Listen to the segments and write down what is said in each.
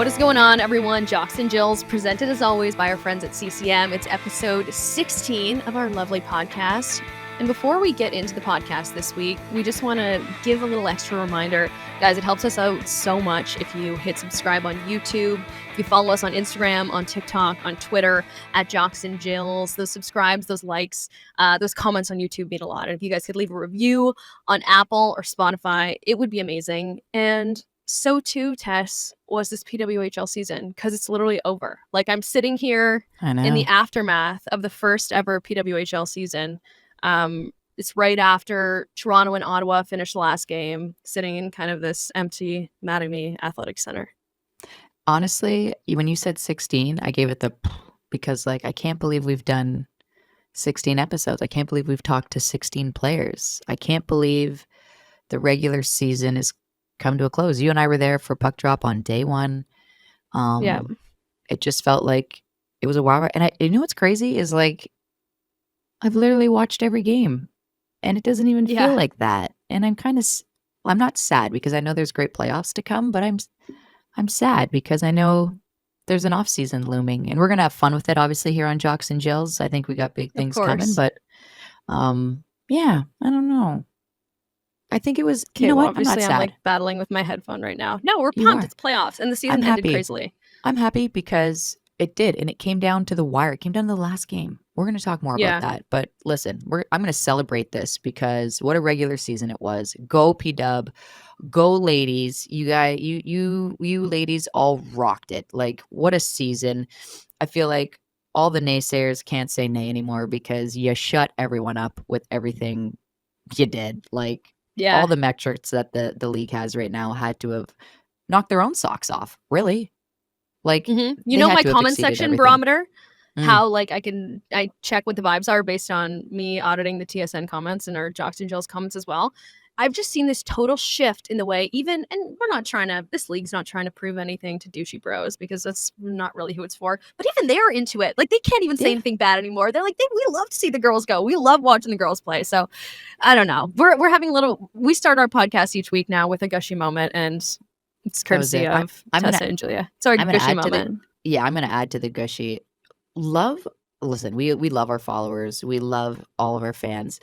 What is going on, everyone? Jocks and Jills, presented as always by our friends at CCM. It's episode 16 of our lovely podcast. And before we get into the podcast this week, we just want to give a little extra reminder. Guys, it helps us out so much if you hit subscribe on YouTube, if you follow us on Instagram, on TikTok, on Twitter, at Jocks and Jills. Those subscribes, those likes, those comments on YouTube mean a lot. And if you guys could leave a review on Apple or Spotify, it would be amazing. And so too, Tess, was this PWHL season, because it's literally over. Like, I'm sitting here in the aftermath of the first ever PWHL season. It's right after Toronto and Ottawa finished the last game, sitting in kind of this empty Mattamy Athletic Center. Honestly, when you said 16, I gave it the because, like, I can't believe we've done 16 episodes. I can't believe we've talked to 16 players. I can't believe the regular season is come to a close. You and I were there for puck drop on day one. Yeah. It just felt like it was a while. And you know what's crazy is, like, I've literally watched every game and it doesn't even feel like that. And I'm not sad because I know there's great playoffs to come, but I'm sad because I know there's an off season looming and we're going to have fun with it. Obviously here on Jocks and Jills, I think we got big things coming, but yeah, I don't know. I think it was, you know what? Obviously, I'm like battling with my headphone right now. No, we're pumped. It's playoffs and the season ended crazily. I'm happy because it did. And it came down to the wire. It came down to the last game. We're going to talk more about that. But listen, I'm going to celebrate this because what a regular season it was. Go P-Dub. Go ladies. You guys, you ladies all rocked it. Like, what a season. I feel like all the naysayers can't say nay anymore because you shut everyone up with everything you did. Like, all the metrics that the league has right now had to have knocked their own socks off. Really? Like, you know, my comment section barometer, how like I check what the vibes are based on me auditing the TSN comments and our Jocks and Jills comments as well. I've just seen this total shift in the way and this league's not trying to prove anything to douchey bros because that's not really who it's for. But even they're into it. Like, they can't even say anything bad anymore. They're like, we love to see the girls go. We love watching the girls play. So I don't know. We're having we start our podcast each week now with a gushy moment, and it's courtesy of Tessa and Julia. Sorry, gushy moment. I'm going to add to the gushy. Listen, we love our followers. We love all of our fans.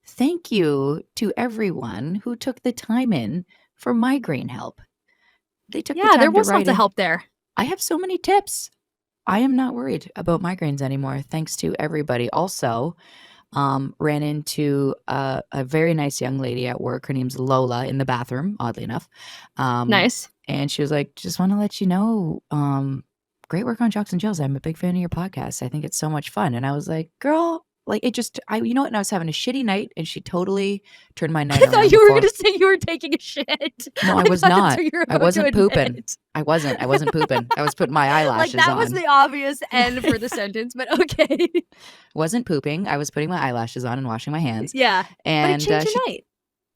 Thank you to everyone who took the time in for migraine help. They took the time there was to write lots of help there. I have so many tips. I am not worried about migraines anymore. Thanks to everybody. Also, ran into a very nice young lady at work. Her name's Lola in the bathroom, oddly enough. Nice. And she was like, just want to let you know, great work on Jocks and Jills. I'm a big fan of your podcast. I think it's so much fun. And I was like, girl, like, it just, you know what? And I was having a shitty night and she totally turned my night around. I thought you were going to say you were taking a shit. No, I was not. I wasn't pooping. I wasn't pooping. I was putting my eyelashes on. Like, that was the obvious end for the sentence, but okay. Wasn't pooping. I was putting my eyelashes on and washing my hands. Yeah. And but it changed your night.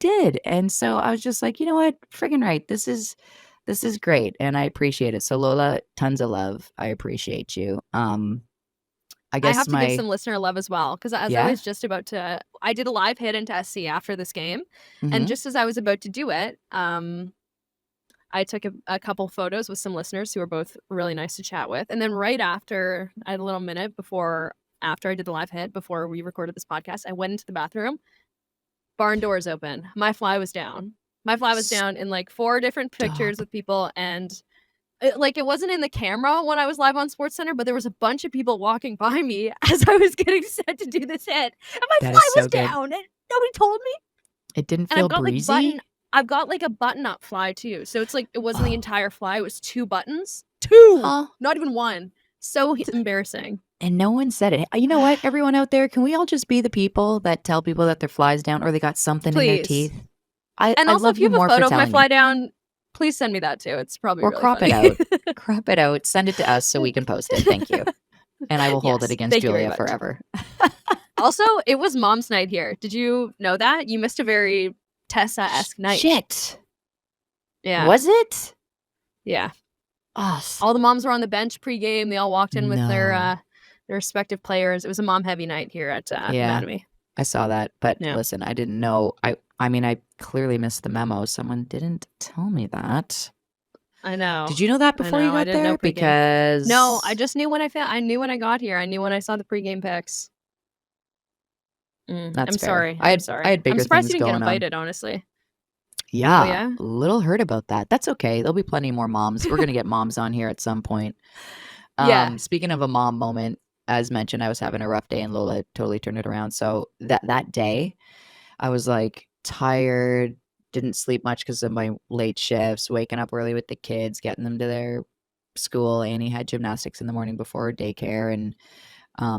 Did. And so I was just like, you know what? Friggin' right. This is great. And I appreciate it. So Lola, tons of love. I appreciate you. I have to give some listener love as well, because as I was just about to, I did a live hit into SC after this game, and just as I was about to do it, I took a couple photos with some listeners who were both really nice to chat with, and then right after, I had a little minute after I did the live hit, before we recorded this podcast, I went into the bathroom, barn doors open, my fly was down. My fly was down in like 4 different pictures with people, and it wasn't in the camera when I was live on SportsCenter, but there was a bunch of people walking by me as I was getting set to do this hit, and my fly was down, and nobody told me. It didn't feel breezy. I've got like a button-up fly too, so it's like it wasn't the entire fly; it was 2 buttons, 2, not even 1. So embarrassing. And no one said it. You know what? Everyone out there, can we all just be the people that tell people that their fly's down or they got something in their teeth? And also, if you have a photo of my fly down, please send me that too. It's probably or really crop funny. it out. Crop it out. Send it to us so we can post it. Thank you. And I will hold it against Julia forever. Also, it was Mom's Night here. Did you know that? You missed a very Tessa-esque night. Shit. Yeah. Was it? Yeah. Oh, all the moms were on the bench pregame. They all walked in with their respective players. It was a mom-heavy night here at Mattamy. I saw that, but listen, I didn't know. I mean, I clearly missed the memo. Someone didn't tell me that. I know. Did you know that before you got there? Because no, I just knew when I knew when I got here. I knew when I saw the pregame pics. That's I'm fair. sorry. I I'm sorry. had bigger I'm surprised things you didn't get going on. invited, honestly. Yeah. Oh, yeah? A little hurt about that. That's okay. There'll be plenty more moms. We're going to get moms on here at some point. Yeah. Speaking of a mom moment, as mentioned, I was having a rough day and Lola totally turned it around. So that day, I was like tired, didn't sleep much because of my late shifts, waking up early with the kids, getting them to their school. Annie had gymnastics in the morning before daycare. And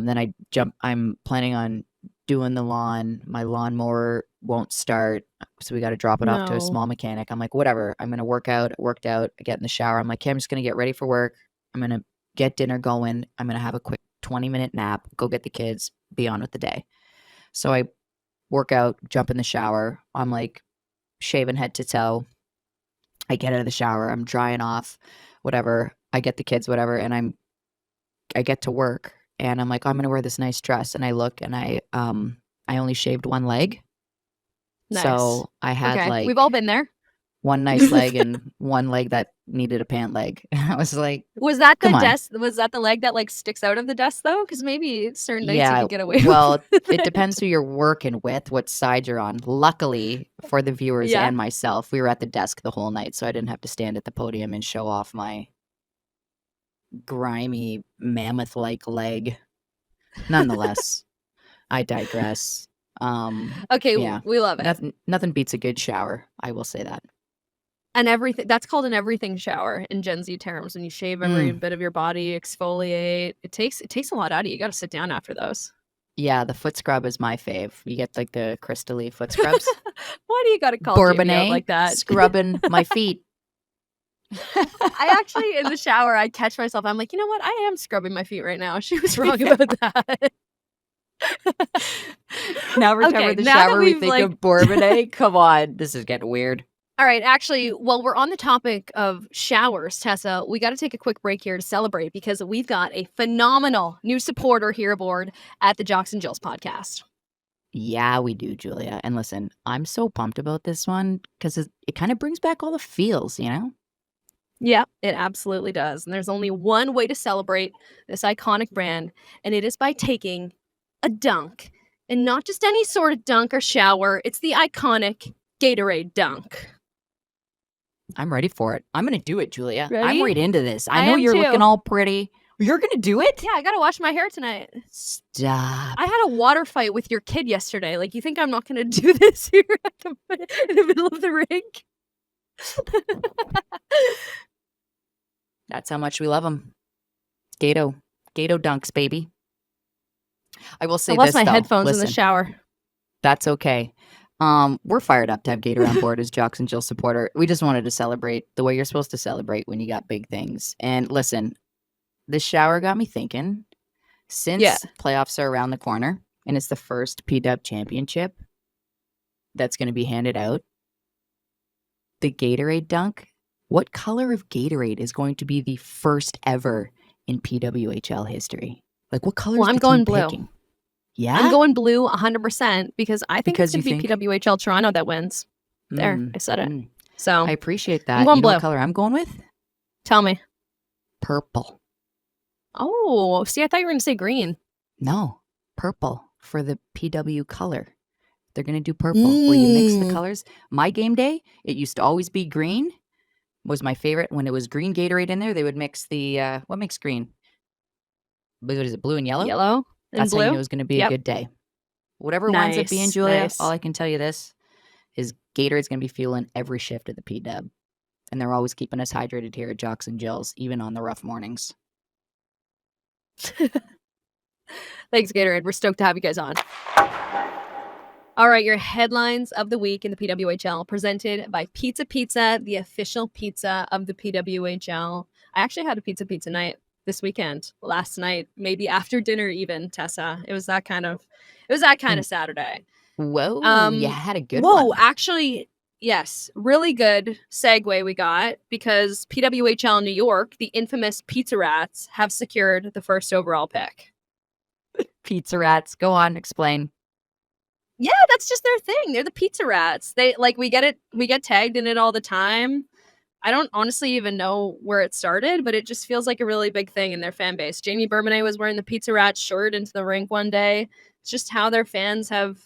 then I'm planning on doing the lawn. My lawnmower won't start. So we got to drop it off to a small mechanic. I'm like, whatever. I'm going to work out. I worked out. I get in the shower. I'm like, okay, I'm just going to get ready for work. I'm going to get dinner going. I'm going to have a quick 20-minute nap, go get the kids, be on with the day. So I work out, jump in the shower. I'm like shaving head to toe. I get out of the shower. I'm drying off, whatever. I get the kids, whatever. And I get to work and I'm like, oh, I'm going to wear this nice dress. And I look and I only shaved one leg. Nice. So I had like, we've all been there. One nice leg and one leg that needed a pant leg. I was like, was that the desk? Was that the leg that like sticks out of the desk though? Because maybe certain nights you could get away. Well, it depends who you're working with, what side you're on. Luckily for the viewers and myself, we were at the desk the whole night, so I didn't have to stand at the podium and show off my grimy mammoth-like leg. Nonetheless, I digress. Okay, yeah. We love it. Nothing beats a good shower. I will say that. And everything that's called an everything shower in Gen Z terms. When you shave every bit of your body, exfoliate, it takes a lot out of you. You got to sit down after those. Yeah, the foot scrub is my fave. You get like the crystally foot scrubs. Why do you got to call Jamie out like that? Scrubbing my feet. I actually, in the shower, I catch myself. I'm like, you know what? I am scrubbing my feet right now. She was wrong about that. Now every time we're in the shower, we think of Bourbonnais. Come on, this is getting weird. All right, actually, while we're on the topic of showers, Tessa, we got to take a quick break here to celebrate because we've got a phenomenal new supporter here aboard at the Jocks and Jills podcast. Yeah, we do, Julia. And listen, I'm so pumped about this one because it kind of brings back all the feels, you know? Yeah, it absolutely does. And there's only one way to celebrate this iconic brand, and it is by taking a dunk. And not just any sort of dunk or shower, it's the iconic Gatorade dunk. I'm ready for it. I'm going to do it, Julia. Ready? I'm right into this. I know you're looking all pretty. You're going to do it? Yeah, I got to wash my hair tonight. Stop. I had a water fight with your kid yesterday. Like, you think I'm not going to do this here in the middle of the rink? That's how much we love them. Gato dunks, baby. I will say this, I lost my though. headphones in the shower. That's okay. We're fired up to have Gator on board as Jocks and Jill supporter. We just wanted to celebrate the way you're supposed to celebrate when you got big things. And listen, this shower got me thinking, since playoffs are around the corner and it's the first PW championship that's going to be handed out, the Gatorade dunk, what color of Gatorade is going to be the first ever in PWHL history? Like, what color is the going team blue. picking? Yeah? I'm going blue 100% because I think it's going to be PWHL Toronto that wins. There, I said it. So I appreciate that. I'm going blue. Know what color I'm going with? Tell me. Purple. Oh, see, I thought you were going to say green. No, purple for the PW color. They're going to do purple where you mix the colors. My game day, it used to always be green. Was my favorite. When it was green Gatorade in there, they would mix the, what makes green? What is it, blue and yellow? Yellow. That's blue? How you know it was going to be a good day. Whatever it winds up being, Julia, all I can tell you this is Gatorade's going to be fueling every shift of the P-Dub. And they're always keeping us hydrated here at Jocks and Jills, even on the rough mornings. Thanks, Gatorade. We're stoked to have you guys on. All right, your headlines of the week in the PWHL, presented by Pizza Pizza, the official pizza of the PWHL. I actually had a pizza night this weekend, last night, maybe after dinner even, Tessa. It was that kind of Saturday. Whoa, you had a good one. Whoa, actually, yes, really good segue we got, because PWHL New York, the infamous Pizza Rats, have secured the first overall pick. Pizza Rats, go on, explain. Yeah, that's just their thing. They're the Pizza Rats. They we get tagged in it all the time. I don't honestly even know where it started, but it just feels like a really big thing in their fan base. Jamie Bourbonnais was wearing the Pizza Rat shirt into the rink one day. It's just how their fans have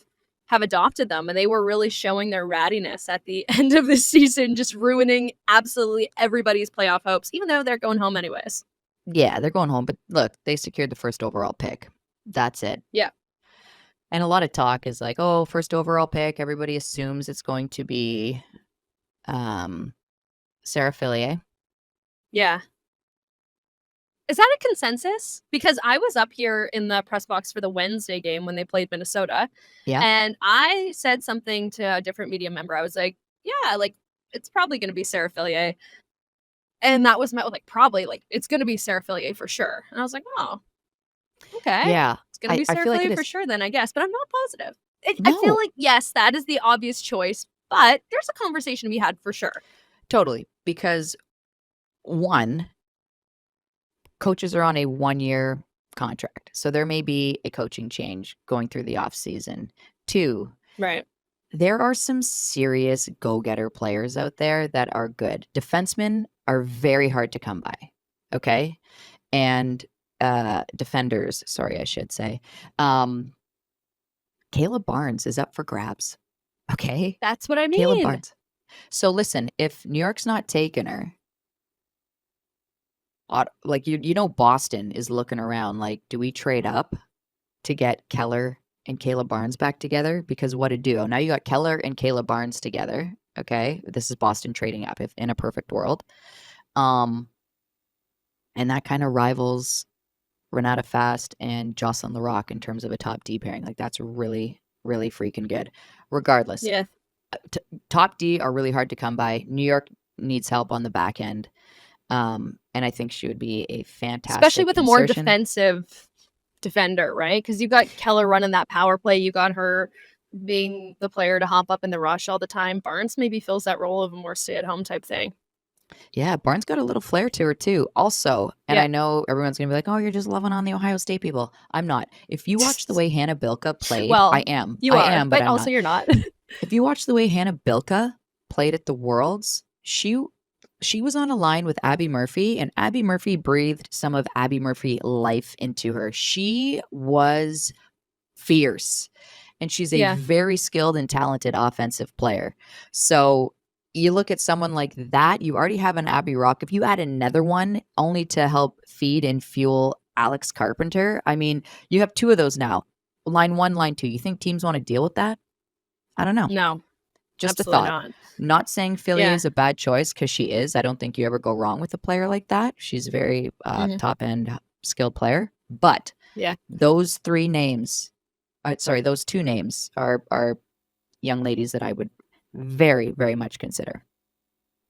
adopted them, and they were really showing their rattiness at the end of the season, just ruining absolutely everybody's playoff hopes, even though they're going home anyways. Yeah, they're going home, but look, they secured the first overall pick. That's it. Yeah. And a lot of talk is like, oh, first overall pick. Everybody assumes it's going to be Sarah Fillier. Yeah. Is that a consensus? Because I was up here in the press box for the Wednesday game when they played Minnesota. Yeah. And I said something to a different media member. I was like, yeah, like, it's probably going to be Sarah Fillier. And that was met with, like, probably, like, it's going to be Sarah Fillier for sure. And I was like, oh, okay. Yeah. It's going to be Sarah Fillier for sure then, I guess. But I'm not positive. No. I feel like, yes, that is the obvious choice. But there's a conversation to be had for sure. Totally. Because, one, coaches are on a 1-year contract. So there may be a coaching change going through the offseason. 2, right. There are some serious go-getter players out there that are good. Defensemen are very hard to come by. Okay? And defenders, sorry, I should say. Caleb Barnes is up for grabs. Okay? That's what I mean. Caleb Barnes. So listen, if New York's not taking her, like you know, Boston is looking around like, do we trade up to get Keller and Caleb Barnes back together? Because what a duo. Now you got Keller and Caleb Barnes together. Okay. This is Boston trading up if in a perfect world. And that kind of rivals Renata Fast and Jocelyn Larocque in terms of a top D pairing. Like that's really, really freaking good. Regardless. Yeah. Top D are really hard to come by. New York needs help on the back end. And I think she would be a fantastic especially with a more insertion. defensive defender, right? Because you got Keller running that power play. You got her being the player to hop up in the rush all the time. Barnes maybe fills that role of a more stay-at-home type thing. Yeah, Barnes got a little flair to her too. Also, and I know everyone's going to be like, oh, you're just loving on the Ohio State people. I'm not. If you watch the way Hannah Bilka played, well, I am. You I are, am, but I'm also not. You're not. If you watch the way Hannah Bilka played at the Worlds, she was on a line with Abby Murphy, and Abby Murphy breathed some of Abby Murphy life into her. She was fierce, and she's a very skilled and talented offensive player. So you look at someone like that, you already have an Abby Rock. If you add another one only to help feed and fuel Alex Carpenter, I mean, you have 2 of those now. Line 1, line 2. You think teams want to deal with that? I don't know. No. Just absolutely a thought. Not. Not saying Fillier is a bad choice because she is. I don't think you ever go wrong with a player like that. She's a very top-end skilled player. But those 3 names, those 2 names are young ladies that I would very, very much consider.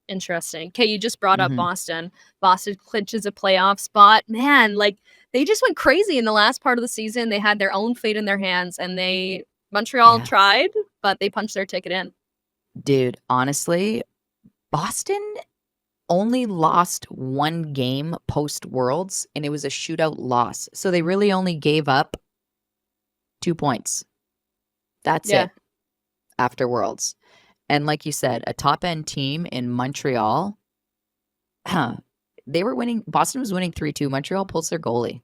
Interesting. Okay, you just brought up Boston. Boston clinches a playoff spot. Man, like they just went crazy in the last part of the season. They had their own fate in their hands, and Montreal tried, but they punched their ticket in. Dude, honestly, Boston only lost 1 game post-Worlds, and it was a shootout loss. So they really only gave up 2 points. That's it after Worlds. And like you said, a top-end team in Montreal, they were winning. Boston was winning 3-2. Montreal pulls their goalie.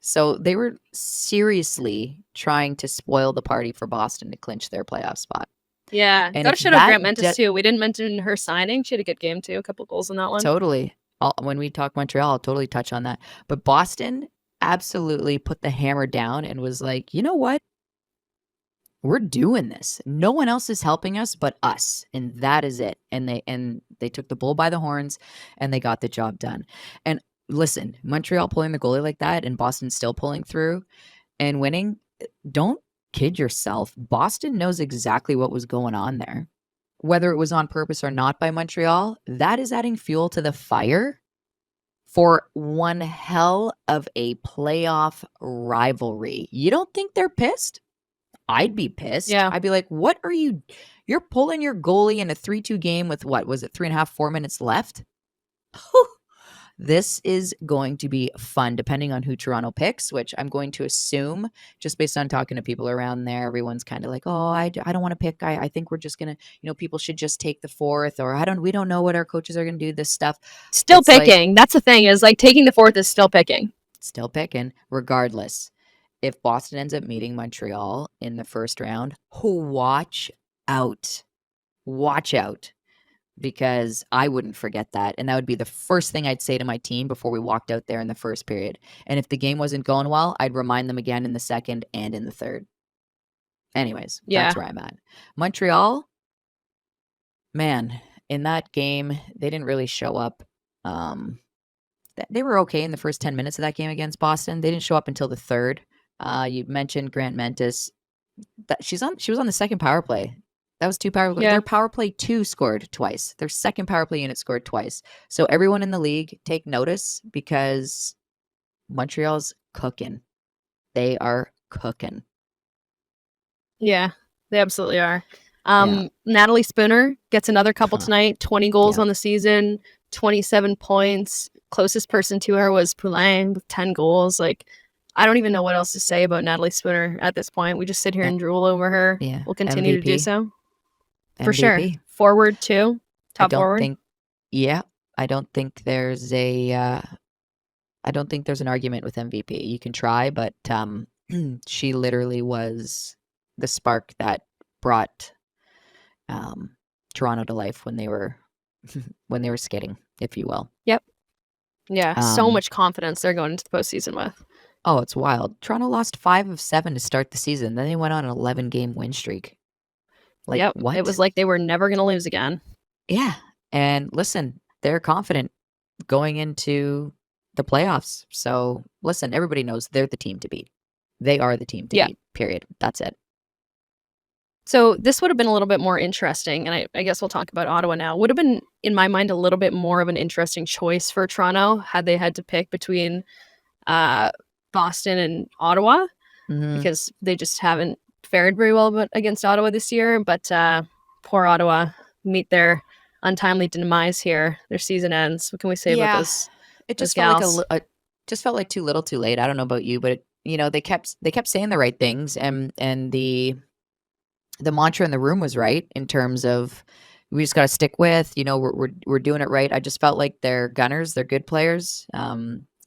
So they were seriously trying to spoil the party for Boston to clinch their playoff spot. Yeah. And gotta shout out Grant Mentis too. We didn't mention her signing. She had a good game too. A couple goals in that one. Totally. When we talk Montreal, I'll totally touch on that. But Boston absolutely put the hammer down and was like, you know what? We're doing this. No one else is helping us but us. And that is it. And they took the bull by the horns and they got the job done. And listen, Montreal pulling the goalie like that and Boston still pulling through and winning, don't kid yourself. Boston knows exactly what was going on there. Whether it was on purpose or not by Montreal, that is adding fuel to the fire for one hell of a playoff rivalry. You don't think they're pissed? I'd be pissed. Yeah. I'd be like, what are you? You're pulling your goalie in a 3-2 game with what was it, 3.5, 4 minutes left? This is going to be fun, depending on who Toronto picks, which I'm going to assume, just based on talking to people around there, everyone's kind of like, oh, I don't want to pick. I think we're just going to, people should just take the fourth, or we don't know what our coaches are going to do, this stuff. Still it's picking. That's the thing, is like taking the fourth is still picking. Still picking, regardless. If Boston ends up meeting Montreal in the first round, watch out. Watch out. Because I wouldn't forget that. And that would be the first thing I'd say to my team before we walked out there in the first period. And if the game wasn't going well, I'd remind them again in the second and in the third. Anyways, that's where I'm at. Montreal, man, in that game, they didn't really show up. They were okay in the first 10 minutes of that game against Boston. They didn't show up until the third. You mentioned Grant Mentis. She was on the second power play. That was 2 power plays. Their power play 2 scored twice. Their second power play unit scored twice. So everyone in the league, take notice, because Montreal's cooking. They are cooking. Yeah, they absolutely are. Natalie Spooner gets another couple tonight. 20 goals on the season, 27 points. Closest person to her was Poulin with 10 goals. Like, I don't even know what else to say about Natalie Spooner at this point. We just sit here and drool over her. Yeah. We'll continue to do so. MVP. For sure. Forward too. Top forward. I don't think there's an argument with MVP. You can try, but she literally was the spark that brought Toronto to life when they were skidding, if you will. Yep. Yeah. So much confidence they're going into the postseason with. Oh, it's wild. Toronto lost 5 of 7 to start the season. Then they went on an 11-game win streak. Like, what? It was like they were never going to lose again. Yeah. And listen, they're confident going into the playoffs. So listen, everybody knows they're the team to beat. They are the team to beat, period. That's it. So this would have been a little bit more interesting, and I guess we'll talk about Ottawa now. Would have been, in my mind, a little bit more of an interesting choice for Toronto had they had to pick between Boston and Ottawa, because they just haven't fared very well against Ottawa this year. But poor Ottawa meet their untimely demise here. Their season ends. What can we say about this? It just felt like just felt like too little, too late. I don't know about you, but they kept saying the right things, and the mantra in the room was right in terms of we just got to stick with. We're doing it right. I just felt like they're gunners. They're good players.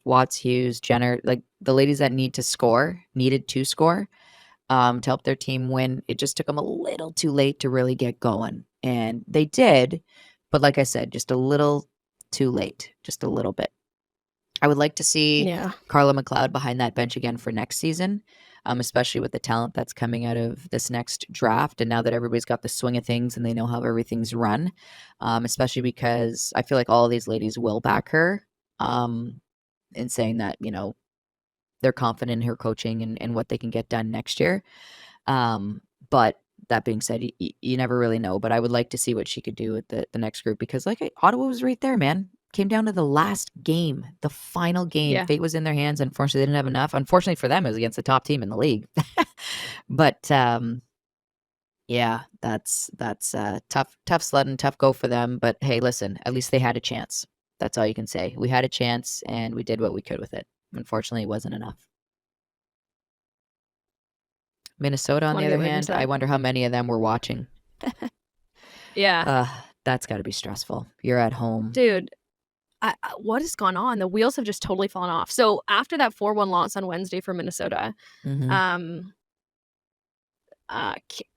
Watts, Hughes, Jenner, like the ladies that needed to score to help their team win. It just took them a little too late to really get going. And they did, but like I said, just a little too late, just a little bit. I would like to see Carla McLeod behind that bench again for next season, especially with the talent that's coming out of this next draft. And now that everybody's got the swing of things and they know how everything's run, especially because I feel like all of these ladies will back her in saying that, they're confident in her coaching and what they can get done next year. But that being said, you never really know. But I would like to see what she could do with the next group, because Ottawa was right there, man. Came down to the last game, the final game. Yeah. Fate was in their hands. Unfortunately, they didn't have enough. Unfortunately for them, it was against the top team in the league. But that's tough sledding, tough go for them. But hey, listen, at least they had a chance. That's all you can say. We had a chance and we did what we could with it. Unfortunately, it wasn't enough. Minnesota, on the other hand, I wonder how many of them were watching. Yeah. That's got to be stressful. You're at home. Dude, what has gone on? The wheels have just totally fallen off. So after that 4-1 loss on Wednesday for Minnesota,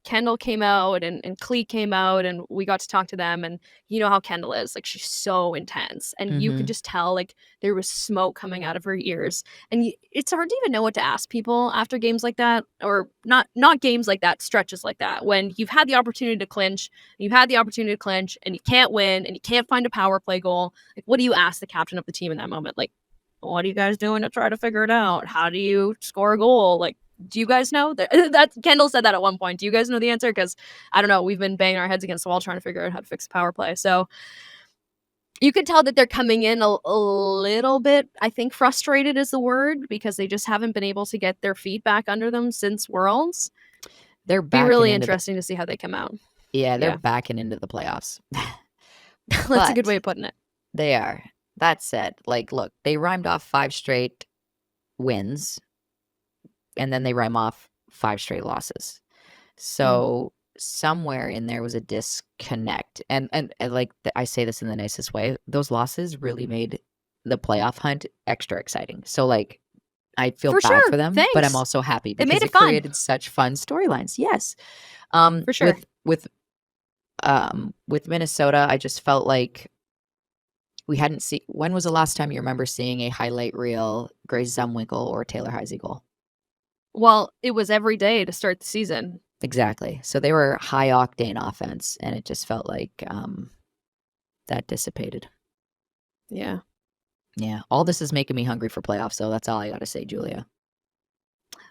Kendall came out and Clee came out, and we got to talk to them. And you know how Kendall is, like, she's so intense, and you could just tell like there was smoke coming out of her ears, and it's hard to even know what to ask people after games like that, or not games like that, stretches like that, when you've had the opportunity to clinch, and you can't win, and you can't find a power play goal. Like, what do you ask the captain of the team in that moment? Like, what are you guys doing to try to figure it out? How do you score a goal? Like, do you guys know? That Kendall said that at one point. Do you guys know the answer? Because I don't know. We've been banging our heads against the wall trying to figure out how to fix power play. So you could tell that they're coming in a little bit, I think frustrated is the word, because they just haven't been able to get their feet back under them since Worlds. They're be really interesting to see how they come out. Yeah, they're backing into the playoffs. That's a good way of putting it. They are. That said, like, look, they rhymed off 5 straight wins, and then they rhyme off 5 straight losses. So somewhere in there was a disconnect. And like I say this in the nicest way, those losses really made the playoff hunt extra exciting. So like I feel For bad sure. for them, but I'm Thanks. also happy It made because it it fun. created such fun storylines. Yes. For sure. With Minnesota, I just felt like we hadn't seen. When was the last time you remember seeing a highlight reel Grace Zumwinkle or Taylor Heisey goal? Well, it was every day to start the season. Exactly. So they were high octane offense, and it just felt like that dissipated. Yeah. Yeah. All this is making me hungry for playoffs, so that's all I got to say, Julia.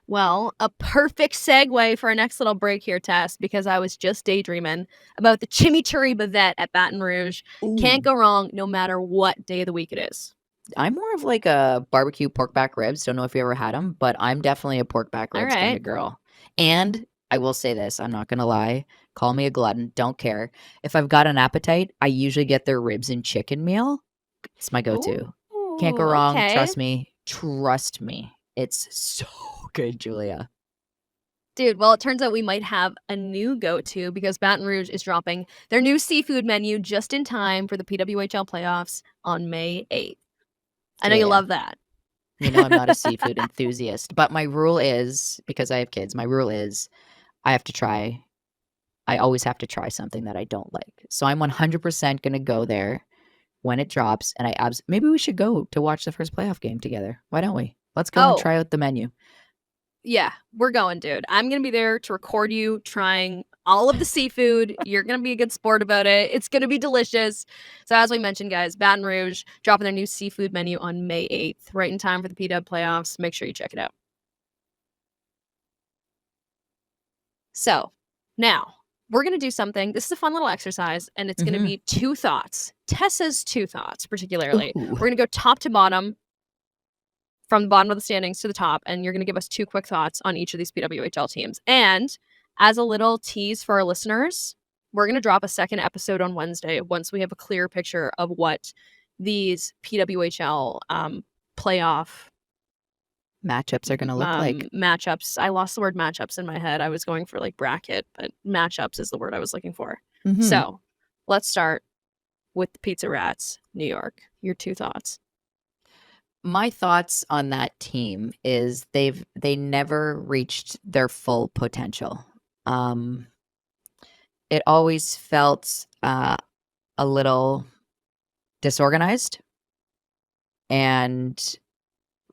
Well, a perfect segue for our next little break here, Tess, because I was just daydreaming about the chimichurri bavette at Baton Rouge. Ooh. Can't go wrong no matter what day of the week it is. I'm more of like a barbecue pork back ribs. Don't know if you ever had them, but I'm definitely a pork back ribs kind of girl. And I will say this, I'm not going to lie. Call me a glutton. Don't care. If I've got an appetite, I usually get their ribs and chicken meal. It's my go-to. Can't go wrong. Okay. Trust me. Trust me. It's so good, Julia. Dude, well, it turns out we might have a new go-to because Baton Rouge is dropping their new seafood menu just in time for the PWHL playoffs on May 8th. I know you love that. You know I'm not a seafood enthusiast, but my rule is, because I have kids, my rule is I always have to try something that I don't like. So I'm 100% going to go there when it drops, and maybe we should go to watch the first playoff game together. Why don't we? Let's go and try out the menu. Yeah, we're going, dude. I'm going to be there to record you trying all of the seafood. You're going to be a good sport about it. It's going to be delicious. So as we mentioned, guys, Baton Rouge dropping their new seafood menu on May 8th, right in time for the PW playoffs. Make sure you check it out. So now we're going to do something. This is a fun little exercise, and it's going to be 2 thoughts. Tessa's 2 thoughts, particularly. Ooh. We're going to go top to bottom, from the bottom of the standings to the top, and you're going to give us 2 quick thoughts on each of these PWHL teams. And as a little tease for our listeners, we're going to drop a second episode on Wednesday once we have a clear picture of what these PWHL playoff matchups are going to look like. Matchups. I lost the word matchups in my head. I was going for like bracket, but matchups is the word I was looking for. So let's start with the Pizza Rats, New York. Your 2 thoughts. My thoughts on that team is they never reached their full potential. It always felt a little disorganized and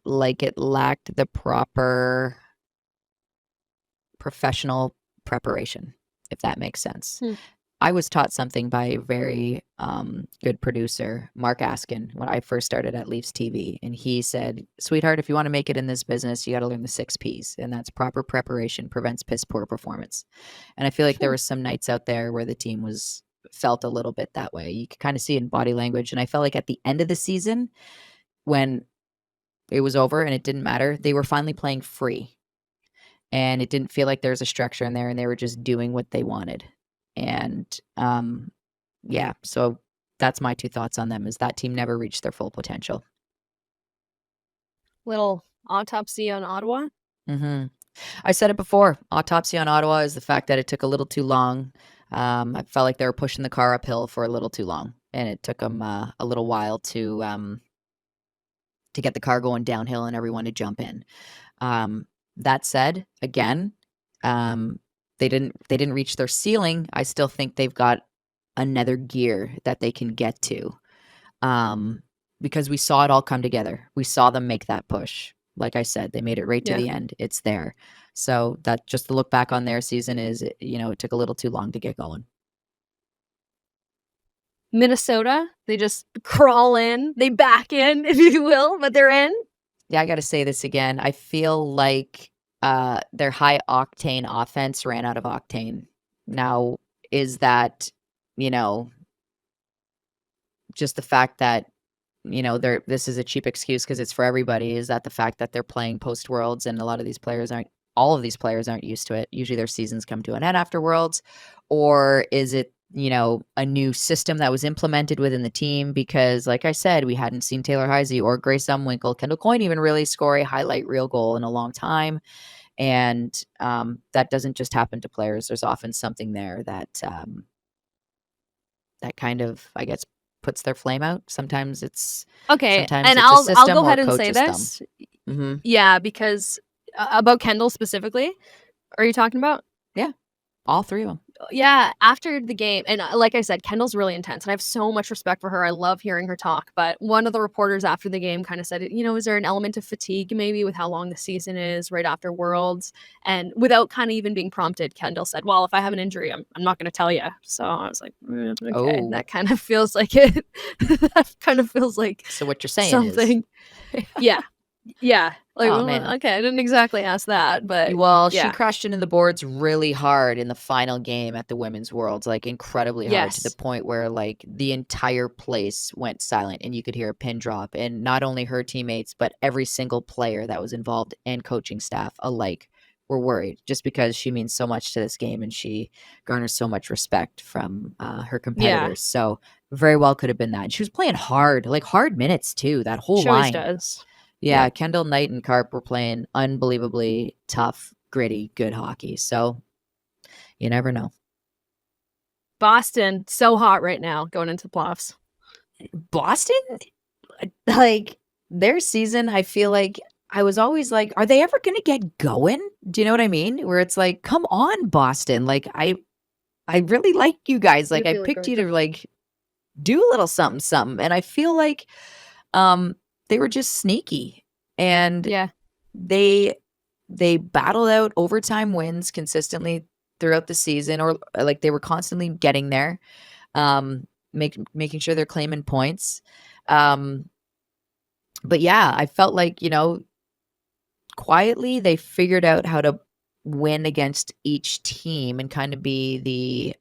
like it lacked the proper professional preparation, if that makes sense. I was taught something by a very good producer, Mark Askin, when I first started at Leafs TV. And he said, sweetheart, if you want to make it in this business, you got to learn the 6 Ps. And that's proper preparation prevents piss poor performance. And I feel like there were some nights out there where the team felt a little bit that way. You could kind of see it in body language. And I felt like at the end of the season, when it was over and it didn't matter, they were finally playing free. And it didn't feel like there was a structure in there and they were just doing what they wanted. And yeah, so that's my 2 thoughts on them, is that team never reached their full potential. Little autopsy on Ottawa? I said it before. Autopsy on Ottawa is the fact that it took a little too long. I felt like they were pushing the car uphill for a little too long, and it took them a little while to get the car going downhill and everyone to jump in. That said, again, they didn't reach their ceiling. I still think they've got another gear that they can get to, because we saw it all come together. We saw them make that push. Like I said, they made it right to the end. It's there. So that just to look back on their season is, it took a little too long to get going. Minnesota, they just crawl in, they back in, if you will, but they're in. Yeah, I got to say this again. I feel like their high octane offense ran out of octane. Now, is that, just the fact that, this is a cheap excuse because it's for everybody? Is that the fact that they're playing post Worlds and all of these players aren't used to it? Usually their seasons come to an end after Worlds. Or is it a new system that was implemented within the team because, like I said, we hadn't seen Taylor Heisey or Grace Umwinkle, Kendall Coyne even really score a highlight reel goal in a long time. And that doesn't just happen to players. There's often something there that that kind of, I guess, puts their flame out. Sometimes it's okay, sometimes and it's a system I'll go or ahead and coach say system. this. Mm-hmm. Yeah, because about Kendall specifically, are you talking about? Yeah, all three of them. Yeah, after the game, and like I said, Kendall's really intense, and I have so much respect for her. I love hearing her talk. But one of the reporters after the game kind of said, is there an element of fatigue maybe with how long the season is right after Worlds? And without kind of even being prompted, Kendall said, "Well, if I have an injury, I'm not going to tell you." So I was like, okay, that kind of feels like it. That kind of feels like so what you're saying something. Is... Yeah. Like, oh, man. Okay, I didn't exactly ask that, but she crashed into the boards really hard in the final game at the Women's Worlds, like incredibly hard to the point where like the entire place went silent and you could hear a pin drop. And not only her teammates, but every single player that was involved and coaching staff alike were worried just because she means so much to this game and she garners so much respect from her competitors. So very well could have been that. And she was playing hard, like hard minutes too, that whole line. She always does. Yeah, Kendall, Knight, and Carp were playing unbelievably tough, gritty, good hockey. So you never know. Boston, so hot right now going into the playoffs. Boston, like their season, I feel like I was always like, are they ever going to get going? Do you know what I mean? Where it's like, come on, Boston. Like I really like you guys. Like I picked you to like do a little something. And I feel like they were just sneaky, and they battled out overtime wins consistently throughout the season, or like they were constantly getting there, making sure they're claiming points. But yeah, I felt like, quietly they figured out how to win against each team and kind of be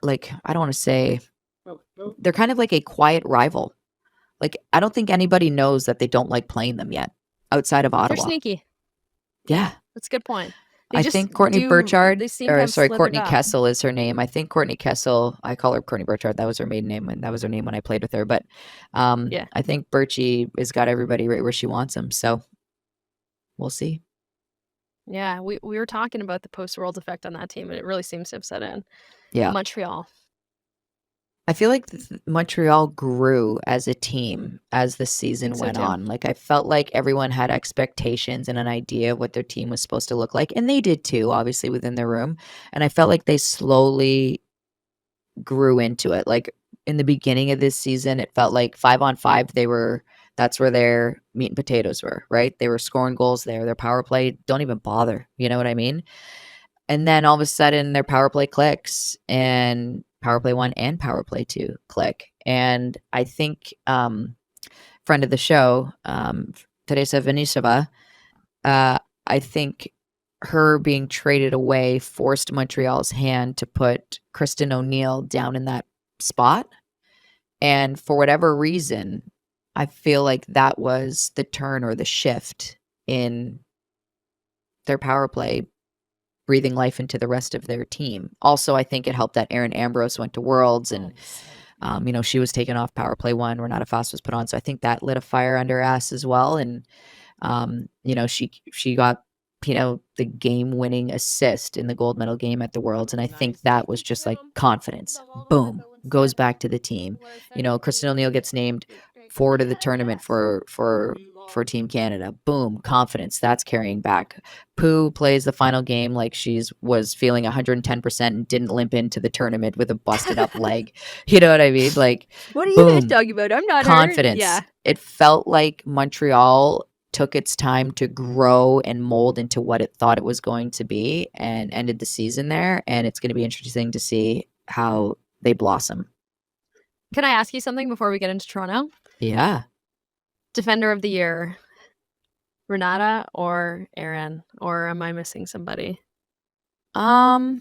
like, I don't want to say, they're kind of like a quiet rival. Like, I don't think anybody knows that they don't like playing them yet outside of Ottawa. They're sneaky. Yeah. That's a good point. I think Courtney Courtney Kessel is her name. I think Courtney Kessel, I call her Courtney Burchard. That was her maiden name, and that was her name when I played with her. But I think Birchie has got everybody right where she wants them. So we'll see. Yeah, we were talking about the post-Worlds effect on that team, and it really seems to have set in. Yeah. Montreal. I feel like Montreal grew as a team as the season went on. Like, I felt like everyone had expectations and an idea of what their team was supposed to look like. And they did too, obviously, within their room. And I felt like they slowly grew into it. Like, in the beginning of this season, it felt like 5-on-5, that's where their meat and potatoes were, right? They were scoring goals there. Their power play, don't even bother. You know what I mean? And then all of a sudden, their power play clicks, and Power Play 1 and Power Play 2 click. And I think friend of the show, Tessa Venisova, I think her being traded away forced Montreal's hand to put Kristen O'Neill down in that spot. And for whatever reason, I feel like that was the turn or the shift in their power play, breathing life into the rest of their team. Also, I think it helped that Erin Ambrose went to Worlds, and she was taken off Power Play 1. Renata Fast was put on, so I think that lit a fire under her ass as well. And she got the game-winning assist in the gold medal game at the Worlds, and I think that was just like confidence. Boom, goes back to the team. Kristen O'Neill gets named forward of the tournament for Team Canada. Boom, confidence. That's carrying back. Pooh plays the final game like was feeling 110% and didn't limp into the tournament with a busted up leg. You know what I mean? Like, what are you guys talking about? I'm not confidence. Hurt. Yeah. It felt like Montreal took its time to grow and mold into what it thought it was going to be, and ended the season there. And it's going to be interesting to see how they blossom. Can I ask you something before we get into Toronto? Yeah. Defender of the year, Renata or Erin, or am I missing somebody? Ella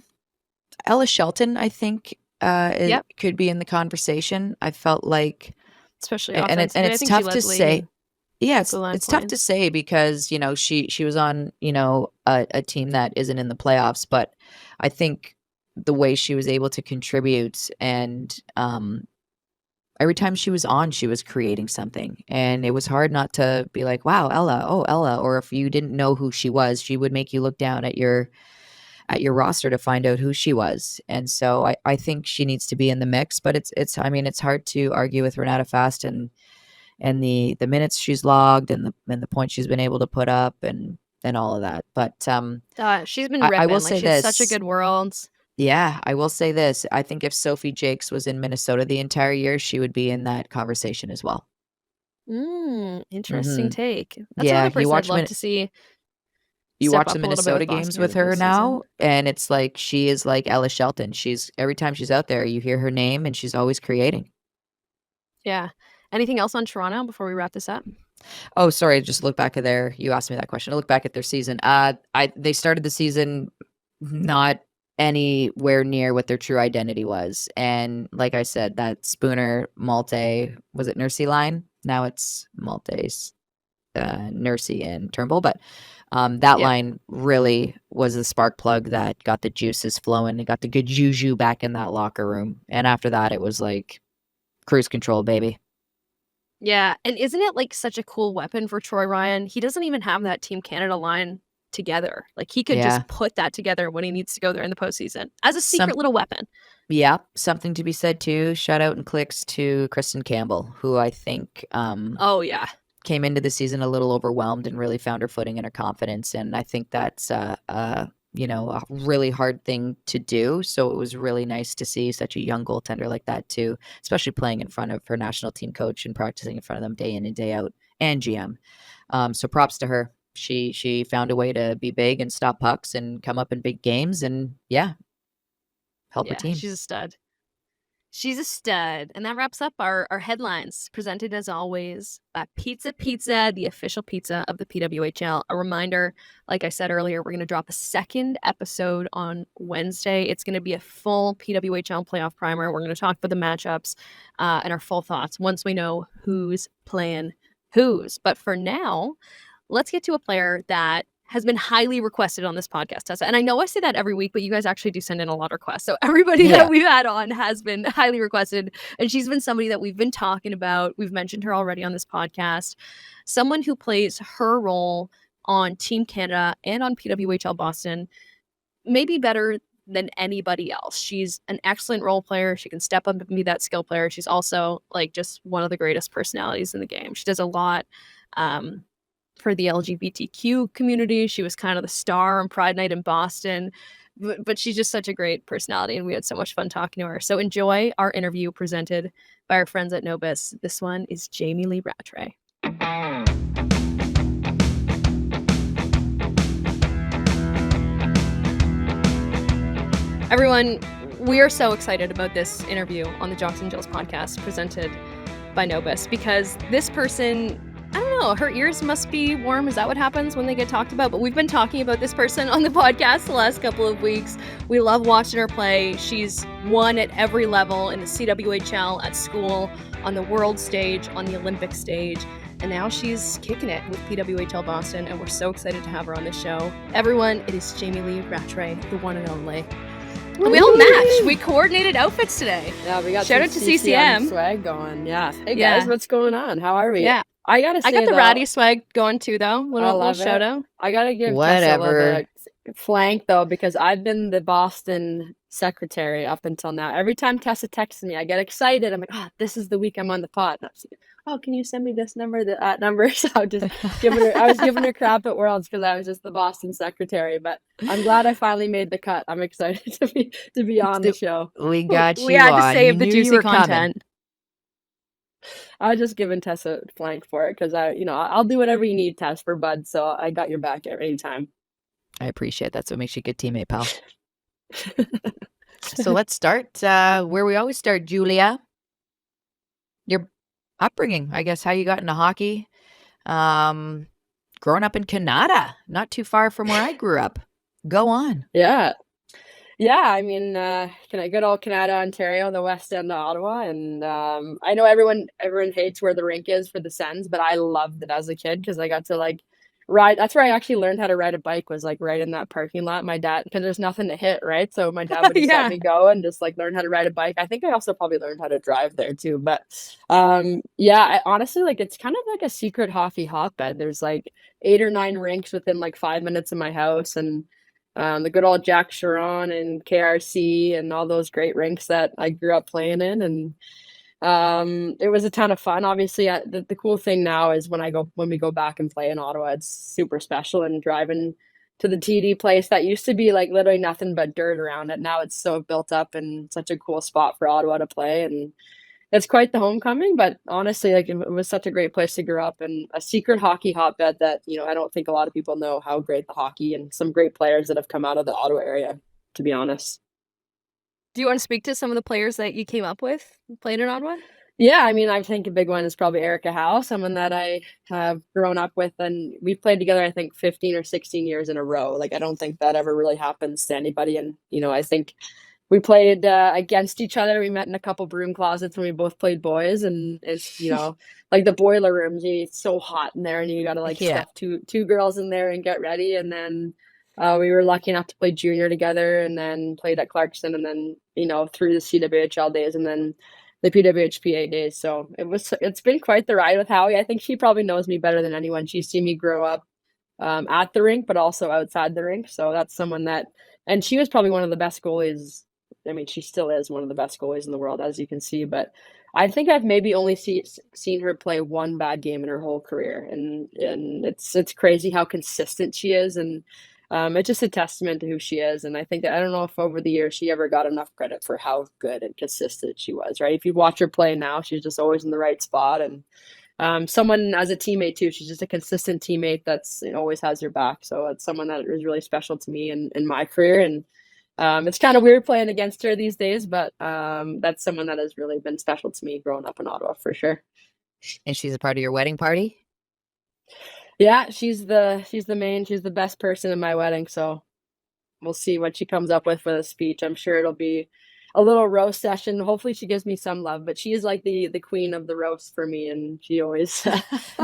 Shelton, I think, could be in the conversation. I felt like, especially and it's tough to say. Yeah, Goal line it's tough to points. say because, she was on, a team that isn't in the playoffs, but I think the way she was able to contribute and every time she was on, she was creating something. And it was hard not to be like, wow, Ella, oh, Ella. Or if you didn't know who she was, she would make you look down at your roster to find out who she was. And so I think she needs to be in the mix, but it's hard to argue with Renata Fast and the minutes she's logged and the points she's been able to put up and all of that. But She's been I will ripping. say She's such a this. good Worlds. Yeah, I will say this. I think if Sophie Jakes was in Minnesota the entire year, she would be in that conversation as well. Interesting take. That's Yeah, another person I'd love to see. You step watch up the a little bit Minnesota with games Boston with during the her postseason. now, and it's like she is like Ella Shelton. Every time she's out there, you hear her name, and she's always creating. Yeah. Anything else on Toronto before we wrap this up? Oh, sorry. Just look back at you asked me that question. I look back at their season. They started the season not anywhere near what their true identity was. And like I said, that Spooner, Malte, was it Nursey line? Now it's Malte's, Nursey and Turnbull. But that line really was the spark plug that got the juices flowing and got the good juju back in that locker room. And after that, it was like cruise control, baby. Yeah, and isn't it like such a cool weapon for Troy Ryan? He doesn't even have that Team Canada line together. Like he could just put that together when he needs to go there in the postseason as a secret little weapon. Yeah, something to be said too. Shout out and clicks to Kristen Campbell, who I think came into the season a little overwhelmed and really found her footing and her confidence. And I think that's a really hard thing to do. So it was really nice to see such a young goaltender like that too, especially playing in front of her national team coach and practicing in front of them day in and day out, and GM. So props to her. She found a way to be big and stop pucks and come up in big games and help her team. She's a stud. She's a stud. And that wraps up our headlines, presented as always by Pizza Pizza, the official pizza of the PWHL. A reminder, like I said earlier, we're going to drop a second episode on Wednesday. It's going to be a full PWHL playoff primer. We're going to talk about the matchups and our full thoughts once we know who's playing who's. But for now, let's get to a player that has been highly requested on this podcast, Tessa. And I know I say that every week, but you guys actually do send in a lot of requests. So everybody that we've had on has been highly requested. And she's been somebody that we've been talking about. We've mentioned her already on this podcast. Someone who plays her role on Team Canada and on PWHL Boston maybe better than anybody else. She's an excellent role player. She can step up and be that skill player. She's also like just one of the greatest personalities in the game. She does a lot for the LGBTQ community. She was kind of the star on Pride Night in Boston, but she's just such a great personality, and we had so much fun talking to her. So enjoy our interview presented by our friends at Nobis. This one is Jamie Lee Rattray. Everyone, we are so excited about this interview on the Jocks and Jills podcast presented by Nobis because this person, I don't know, her ears must be warm. Is that what happens when they get talked about? But we've been talking about this person on the podcast the last couple of weeks. We love watching her play. She's won at every level in the CWHL, at school, on the world stage, on the Olympic stage. And now she's kicking it with PWHL Boston, and we're so excited to have her on this show. Everyone, it is Jamie Lee Rattray, the one and only. And we all matched. We coordinated outfits today. Yeah, we got shout out to CCM swag going. Yeah. Hey guys, what's going on? How are we? Yeah. I gotta say, I got the ratty swag going too, though. Little shout out. I gotta give Tessa a little bit of flank though, because I've been the Boston secretary up until now. Every time Tessa texts me, I get excited. I'm like, this is the week I'm on the pod. And I'm like, can you send me this number, that number? So I was giving her crap at Worlds because I was just the Boston secretary. But I'm glad I finally made the cut. I'm excited to be on the show. We got you. We had to save the you juicy content. I was just giving Tessa a flank for it because I'll do whatever you need, Tess, for Bud. So I got your back at any time. I appreciate that. So it makes you a good teammate, pal. So let's start where we always start, Julia. Your upbringing, I guess, how you got into hockey. Growing up in Kanata, not too far from where I grew up. Go on. Yeah, Yeah, I mean, good old Kanata, Ontario, the west end of Ottawa, and I know everyone hates where the rink is for the Sens, but I loved it as a kid because I got to like ride. That's where I actually learned how to ride a bike, was like right in that parking lot. My dad, because there's nothing to hit, right? So my dad would just let me go and just like learn how to ride a bike. I think I also probably learned how to drive there too. But yeah, honestly, like it's kind of like a secret hockey hotbed. There's like 8 or 9 rinks within like 5 minutes of my house, and the good old Jack Chiron and KRC and all those great rinks that I grew up playing in. And it was a ton of fun. Obviously, the cool thing now is when we go back and play in Ottawa, it's super special. And driving to the TD place that used to be like literally nothing but dirt around it, now it's so built up and such a cool spot for Ottawa to play. And it's quite the homecoming, but honestly, like it was such a great place to grow up, and a secret hockey hotbed that, I don't think a lot of people know how great the hockey and some great players that have come out of the Ottawa area, to be honest. Do you want to speak to some of the players that you came up with playing in Ottawa? Yeah, I mean, I think a big one is probably Erica Howe, someone that I have grown up with, and we've played together, I think, 15 or 16 years in a row. Like, I don't think that ever really happens to anybody. And, I think we played against each other. We met in a couple broom closets when we both played boys, and it's like the boiler rooms. It's so hot in there, and you got to like stuff two girls in there and get ready. And then we were lucky enough to play junior together, and then played at Clarkson, and then through the CWHL days, and then the PWHPA days. So it's been quite the ride with Howie. I think she probably knows me better than anyone. She's seen me grow up at the rink, but also outside the rink. So that's someone that, and she was probably one of the best goalies. I mean, she still is one of the best goalies in the world, as you can see. But I think I've maybe only seen her play one bad game in her whole career, and it's crazy how consistent she is, and it's just a testament to who she is. And I think that, I don't know if over the years she ever got enough credit for how good and consistent she was. Right? If you watch her play now, she's just always in the right spot, and someone as a teammate too. She's just a consistent teammate that's always has your back. So it's someone that is really special to me in my career. And it's kind of weird playing against her these days, but that's someone that has really been special to me growing up in Ottawa, for sure. And she's a part of your wedding party? Yeah, she's the best person in my wedding. So we'll see what she comes up with for the speech. I'm sure it'll be a little roast session. Hopefully she gives me some love, but she is like the queen of the roast for me. And she always,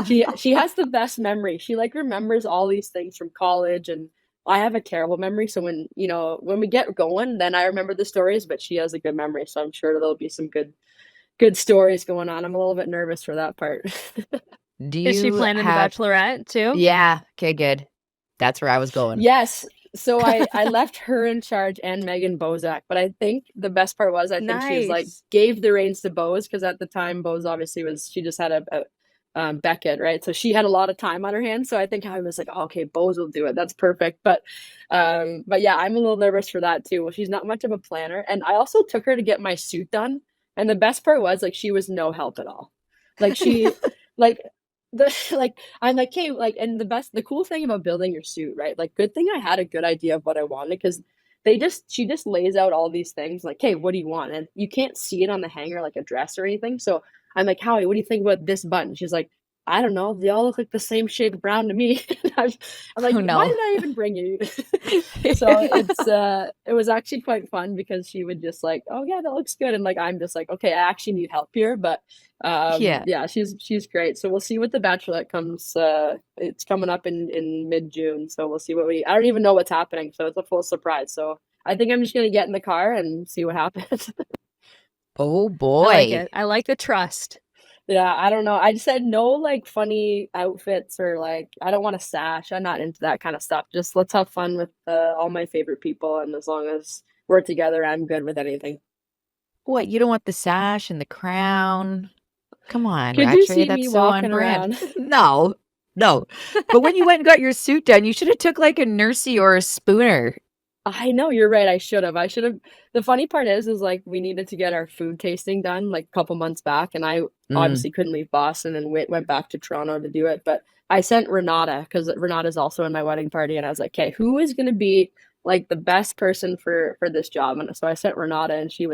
she has the best memory. She like remembers all these things from college, and I have a terrible memory. So when we get going, then I remember the stories, but she has a good memory. So I'm sure there'll be some good stories going on. I'm a little bit nervous for that part. Is she planning the Bachelorette too? Yeah. Okay, good. That's where I was going. Yes. So I left her in charge and Megan Bozak, but I think the best part was she was like gave the reins to Bose, because at the time Bose obviously she just had a Beckett, right? So she had a lot of time on her hands. So I think I was like, oh, okay, Bose will do it. That's perfect. But yeah, I'm a little nervous for that too. Well, she's not much of a planner, and I also took her to get my suit done. And the best part was like she was no help at all. Like she like. I'm like, hey, like, and the cool thing about building your suit, right? Like, good thing I had a good idea of what I wanted, because she just lays out all these things like, hey, what do you want? And you can't see it on the hanger like a dress or anything. So I'm like, Howie, what do you think about this button? She's like, I don't know. They all look like the same shade of brown to me. I'm like, oh, no. Why did I even bring you? So it was actually quite fun, because she would just like, oh yeah, that looks good. And like, I'm just like, okay, I actually need help here. But yeah, she's great. So we'll see what the Bachelorette comes. It's coming up in mid-June. So we'll see I don't even know what's happening. So it's a full surprise. So I think I'm just going to get in the car and see what happens. Oh boy. I like it. I like the trust. Yeah, I don't know. I just said no like funny outfits, or like I don't want a sash. I'm not into that kind of stuff. Just let's have fun with all my favorite people, and as long as we're together, I'm good with anything. What, you don't want the sash and the crown? Come on, Could you see me walking around? No. But when you went and got your suit done, you should have took like a Nursey or a Spooner. I know, you're right. I should have. The funny part is like we needed to get our food tasting done like a couple months back, and I obviously couldn't leave Boston and went back to Toronto to do it. But I sent Renata, because Renata's also in my wedding party, and I was like, okay, who is going to be like the best person for this job? And so I sent Renata, and she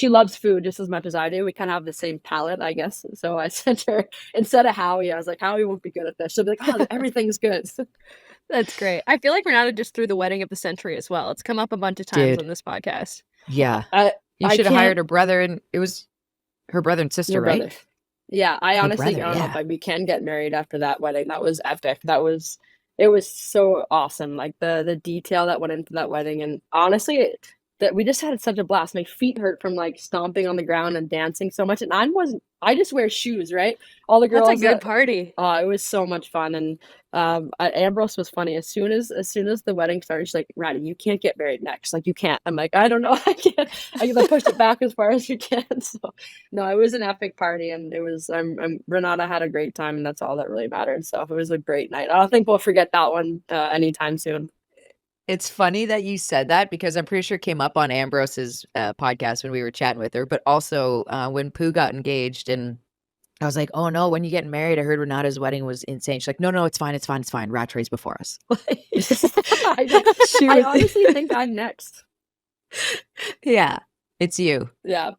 loves food just as much as I do. We kind of have the same palate, I guess. So I sent her instead of Howie. I was like, Howie won't be good at this. She'll be like, oh, everything's good. That's great. I feel like Renata just threw the wedding of the century as well. It's come up a bunch of times on this podcast. Yeah. I You should have hired her brother, and it was her brother and sister, right? Brother. Yeah, I honestly brother, don't know if we can get married after that wedding. That was epic. It was so awesome. Like the detail that went into that wedding, and honestly, that we just had such a blast. My feet hurt from like stomping on the ground and dancing so much, and I just wear shoes, right? All the girls. That's a good party. Oh, it was so much fun, and Ambrose was funny. As soon as the wedding started, she's like, "Ratty, you can't get married next. Like, you can't." I'm like, "I don't know. I can't. I can push it back as far as you can." So, no, it was an epic party, and it was. Renata had a great time, and that's all that really mattered. So it was a great night. I don't think we'll forget that one anytime soon. It's funny that you said that because I'm pretty sure it came up on Ambrose's podcast when we were chatting with her, but also when Pooh got engaged, and I was like, "Oh no, when you get married, I heard Renata's wedding was insane." She's like, "No, it's fine. Rattray's before us." I honestly think I'm next. Yeah, it's you. Yeah.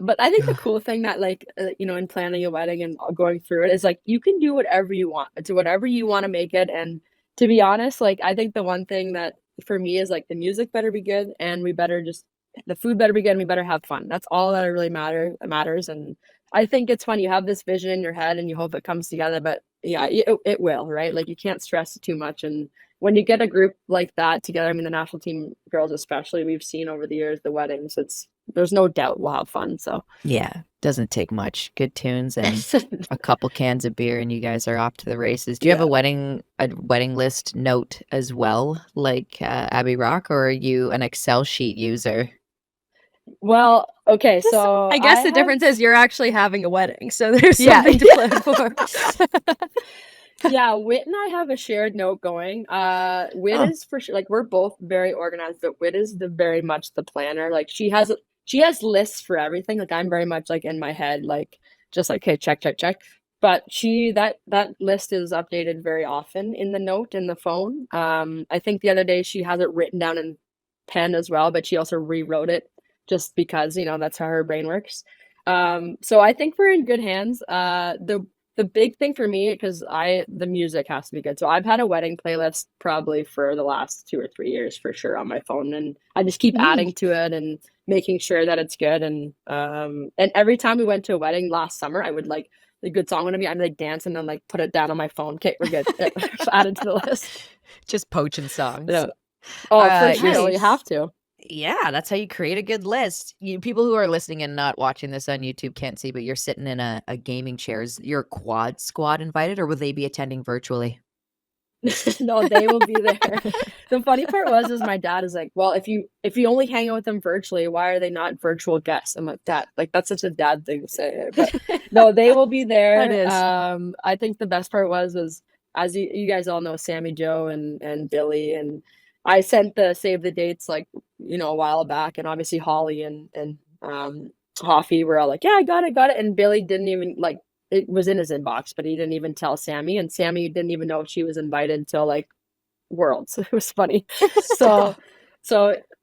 But I think the cool thing that like, in planning a wedding and going through it is like, you can do whatever you want. It's whatever you want to make it. And to be honest, like, I think the one thing that for me is like the music better be good, and the food better be good, and we better have fun. That's all that really matters. And I think it's fun. You have this vision in your head and you hope it comes together, but yeah, it will, right? Like, you can't stress it too much. And when you get a group like that together, I mean, the national team girls especially, we've seen over the years, the weddings, there's no doubt we'll have fun. So yeah, doesn't take much. Good tunes and a couple cans of beer, and you guys are off to the races. Do you have a wedding list note as well, like Abby Rock, or are you an Excel sheet user? Well, okay, so I guess the difference is you're actually having a wedding, so there's something to plan for. Yeah, Whit and I have a shared note going. Whit is for sure, like, we're both very organized, but Whit is very much the planner. Like, she has lists for everything. Like, I'm very much like in my head, like, just like, okay, check. But that list is updated very often in the note in the phone. I think the other day she has it written down in pen as well, but she also rewrote it just because, that's how her brain works. So I think we're in good hands. The big thing for me, because the music has to be good. So I've had a wedding playlist probably for the last 2 or 3 years for sure on my phone, and I just keep adding to it and making sure that it's good. And every time we went to a wedding last summer, I would like the good song would be, I'm like dancing and like put it down on my phone. Okay, we're good. Added to the list. Just poaching songs. Yeah. Oh, for sure. You have to. Yeah, that's how you create a good list. People who are listening and not watching this on YouTube can't see, but you're sitting in a gaming chair. Is your quad squad invited, or will they be attending virtually? No, they will be there. The funny part is my dad is like, well, if you only hang out with them virtually, why are they not virtual guests? I'm like, Dad, like, that's such a dad thing to say. But no, they will be there. That is. I think the best part was as you guys all know, Sammy Joe and Billy, and I sent the save the dates like, a while back, and obviously Holly and Hoffy were all like, yeah, I got it. And Billy didn't even like, it was in his inbox, but he didn't even tell Sammy, and Sammy didn't even know if she was invited until like Worlds. It was funny. So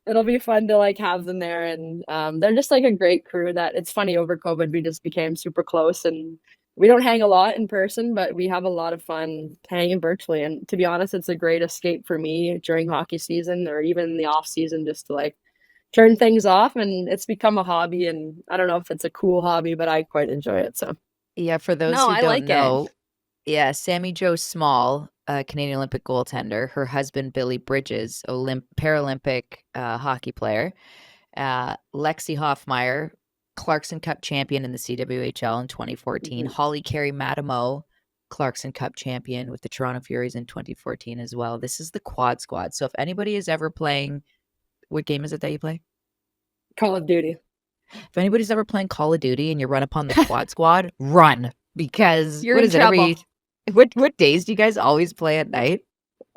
it'll be fun to like have them there, and they're just like a great crew. That it's funny, over COVID we just became super close, and we don't hang a lot in person, but we have a lot of fun hanging virtually. And to be honest, it's a great escape for me during hockey season, or even in the off season, just to like turn things off. And it's become a hobby, and I don't know if it's a cool hobby, but I quite enjoy it. So yeah, for those who don't know, yeah, Sammy Jo Small, Canadian Olympic goaltender, her husband Billy Bridges, Paralympic hockey player, Lexi Hoffmeyer, Clarkson Cup champion in the CWHL in 2014. Holly Carey Matamo, Clarkson Cup champion with the Toronto Furies in 2014 as well. This is the quad squad. So if anybody is ever playing, what game is it that you play? Call of Duty. If anybody's ever playing Call of Duty and you run upon the quad squad, run, because you're in trouble. What days do you guys always play at night?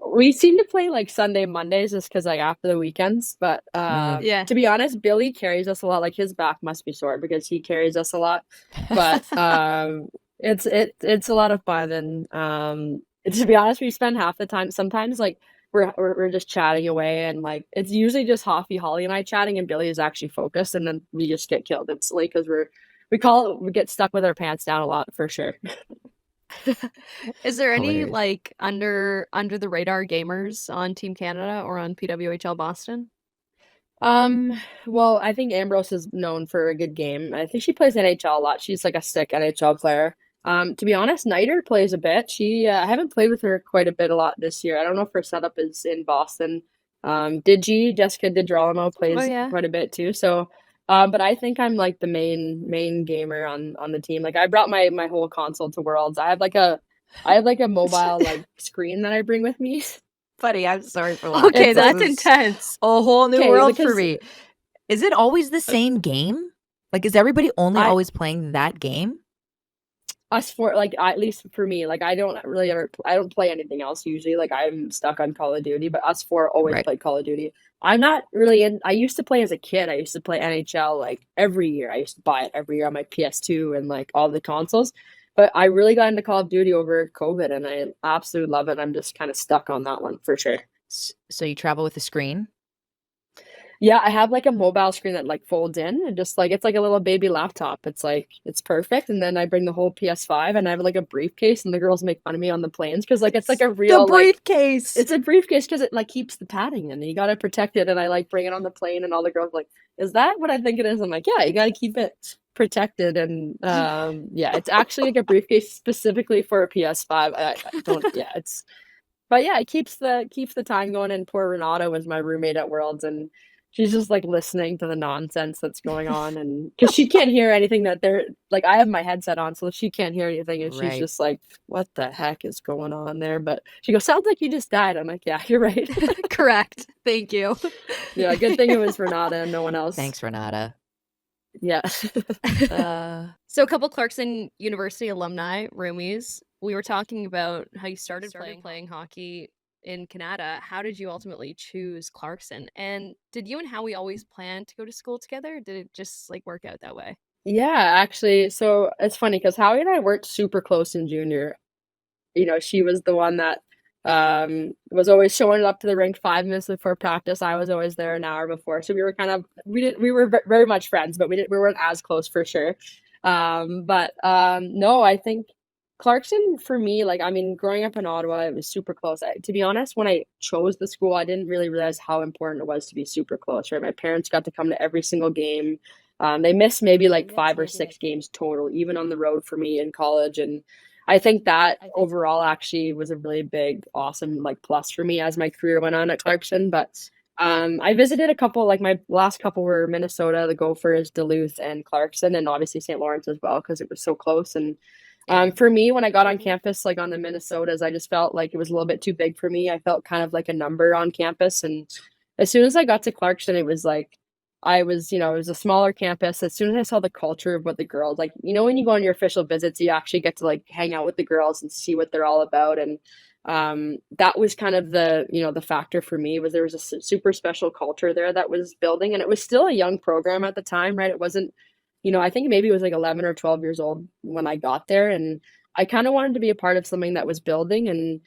We seem to play like Sunday, Mondays, just because like after the weekends. But to be honest, Billy carries us a lot. Like, his back must be sore because he carries us a lot. But it's a lot of fun. And to be honest, we spend half the time. Sometimes like we're just chatting away, and like it's usually just Hoffy, Holly, and I chatting, and Billy is actually focused, and then we just get killed instantly because we get stuck with our pants down a lot for sure. Is there any Hilarious. like under the radar gamers on Team Canada or on PWHL Boston? Well, I think Ambrose is known for a good game. I think she plays NHL a lot. She's like a sick NHL player. To be honest, Niter plays a bit. I haven't played with her quite a lot this year. I don't know if her setup is in Boston. Jessica DiGirolamo plays quite a bit too. So, but I think I'm like the main gamer on the team. Like I brought my whole console to Worlds. I have like a mobile like screen that I bring with me. Buddy, I'm sorry for laughing. Okay, that's intense. A whole new world for me. Is it always the same game? Like, is everybody always playing that game? Us four, like at least for me, like I don't play anything else usually. Like I'm stuck on Call of Duty, but us four always play Call of Duty. I'm not really in. I used to play as a kid. I used to play NHL like every year. I used to buy it every year on my PS2 and like all the consoles. But I really got into Call of Duty over COVID, and I absolutely love it. I'm just kind of stuck on that one for sure. So you travel with a screen? Yeah, I have like a mobile screen that like folds in and just like it's like a little baby laptop. It's like it's perfect. And then I bring the whole PS5 and I have like a briefcase, and the girls make fun of me on the planes because like it's like a real briefcase. It's a briefcase because it like keeps the padding in, and you gotta protect it. And I like bring it on the plane, and all the girls are like, "Is that what I think it is?" I'm like, "Yeah, you gotta keep it protected." And yeah, it's actually like a briefcase specifically for a PS5. I don't but yeah, it keeps the time going. And poor Renata was my roommate at Worlds, and she's just like listening to the nonsense that's going on, and because she can't hear anything that they're like, I have my headset on, so she can't hear anything, and she's just like, what the heck is going on there? But she goes, sounds like you just died. I'm like, yeah, you're right. Correct. Thank you. Yeah, good thing it was Renata and no one else. Thanks, Renata. Yeah. So a couple Clarkson University alumni roomies, we were talking about how you started playing hockey in Kanata. How did you ultimately choose Clarkson? And did you and Howie always plan to go to school together? Or did it just like work out that way? Yeah, actually, so it's funny because Howie and I weren't super close in junior. You know, she was the one that was always showing up to the rink 5 minutes before practice. I was always there an hour before. So we were we were very much friends, but we weren't as close for sure. No, I think Clarkson for me, like, I mean, growing up in Ottawa, it was super close. To be honest, when I chose the school, I didn't really realize how important it was to be super close, right? My parents got to come to every single game. They missed maybe like 5 or 6 games total, even on the road for me in college. And I think that overall actually was a really big, awesome like plus for me as my career went on at Clarkson. But I visited a couple, like my last couple were Minnesota, the Gophers, Duluth, and Clarkson, and obviously St. Lawrence as well because it was so close. And for me, when I got on campus, like on the Minnesotas, I just felt like it was a little bit too big for me. I felt kind of like a number on campus. And as soon as I got to Clarkson, it was like it was a smaller campus. As soon as I saw the culture of what the girls, like, you know, when you go on your official visits, you actually get to like hang out with the girls and see what they're all about. And that was kind of the factor for me, was there was a super special culture there that was building, and it was still a young program at the time, right? It wasn't, I think maybe it was like 11 or 12 years old when I got there, and I kind of wanted to be a part of something that was building, and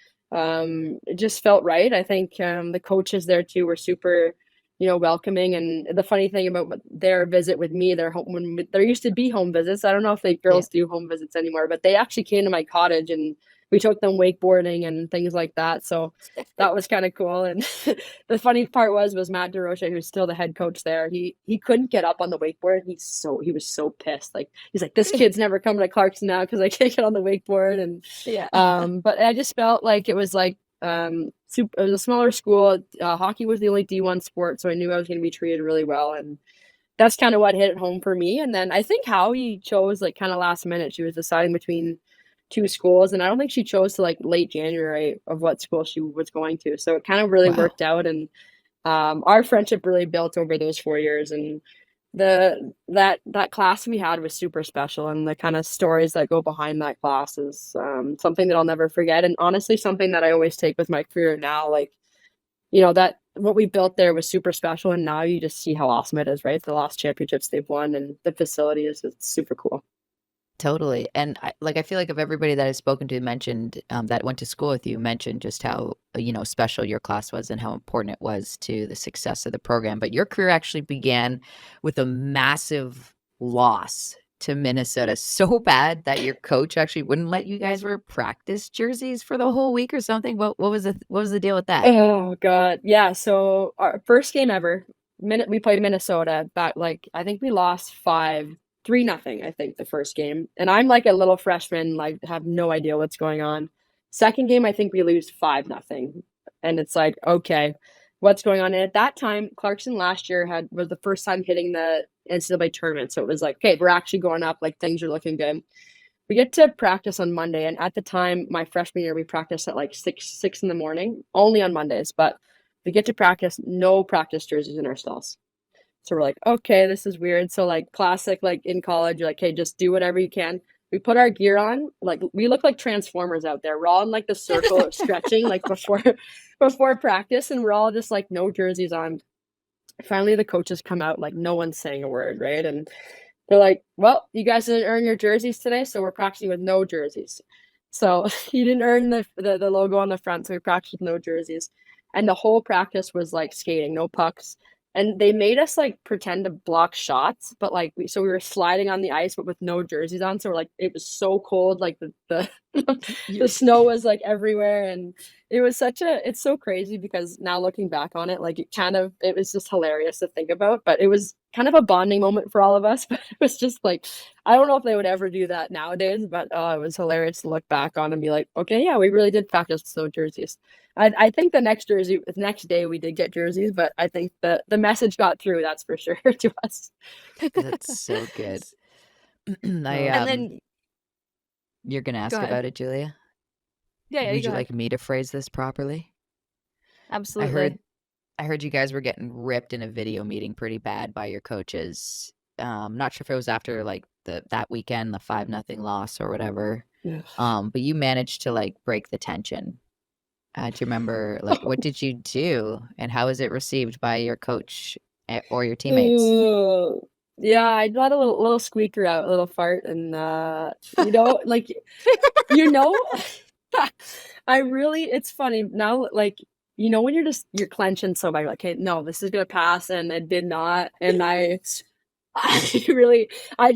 it just felt right. I think the coaches there too were super welcoming. And the funny thing about their visit with me, when there used to be home visits, I don't know if the girls do home visits anymore, but they actually came to my cottage and we took them wakeboarding and things like that. So that was kind of cool. And the funny part was Matt DeRoche, who's still the head coach there. He couldn't get up on the wakeboard. He was so pissed. Like, he's like, this kid's never coming to Clarkson now because I can't get on the wakeboard. And but I just felt like it was like it was a smaller school. Hockey was the only D1 sport, so I knew I was going to be treated really well, and that's kind of what hit it home for me. And then I think Howie chose like kind of last minute. She was deciding between 2 schools, and I don't think she chose to like late January of what school she was going to. So it kind of really worked out, and our friendship really built over those 4 years. And that class we had was super special, and the kind of stories that go behind that class is something that I'll never forget, and honestly something that I always take with my career now. Like, that what we built there was super special, and now you just see how awesome it is, right? The last championships they've won and the facility is super cool. Totally. And I feel like of everybody that I've spoken to mentioned that went to school with you, mentioned just how, special your class was and how important it was to the success of the program. But your career actually began with a massive loss to Minnesota so bad that your coach actually wouldn't let you guys wear practice jerseys for the whole week or something? What was the deal with that? Oh God. Yeah. So our first game ever, we played Minnesota, but like I think we lost 3-0, I think, the first game. And I'm like a little freshman, like have no idea what's going on. Second game, I think we lose 5-0. And it's like, okay, what's going on? And at that time, Clarkson last year was the first time hitting the NCAA tournament. So it was like, okay, we're actually going up, like things are looking good. We get to practice on Monday, and at the time, my freshman year, we practiced at like 6 in the morning, only on Mondays. But we get to practice, no practice jerseys in our stalls. So we're like, okay, this is weird. So like classic, like in college, you're like, hey, just do whatever you can. We put our gear on, like we look like Transformers out there. We're all in like the circle of stretching, like before practice, and we're all just like no jerseys on. Finally, the coaches come out, like no one's saying a word, right? And they're like, well, you guys didn't earn your jerseys today, so we're practicing with no jerseys. So you didn't earn the logo on the front, so we practiced with no jerseys. And the whole practice was like skating, no pucks. And they made us like pretend to block shots, but like we were sliding on the ice, but with no jerseys on. So we're like, it was so cold, like the the snow was like everywhere, and it was it's so crazy because now looking back on it, like it was just hilarious to think about. But it was kind of a bonding moment for all of us. But it was just like, I don't know if they would ever do that nowadays, but it was hilarious to look back on and be like, okay, yeah, we really did practice with no jerseys. I think the next day we did get jerseys, but I think the message got through, that's for sure, to us. That's so good. And then you're gonna ask about it, Julia? Yeah. Would you like me to phrase this properly? Absolutely. I heard you guys were getting ripped in a video meeting pretty bad by your coaches. Not sure if it was after like that weekend, the 5-0 loss or whatever. Yeah. But you managed to like break the tension. Do you remember, like, what did you do, and how was it received by your coach or your teammates? Yeah, I got a little squeaker out, a little fart, and like, it's funny now, like, when you're clenching so bad, you're like, okay, no, this is gonna pass, and it did not, and I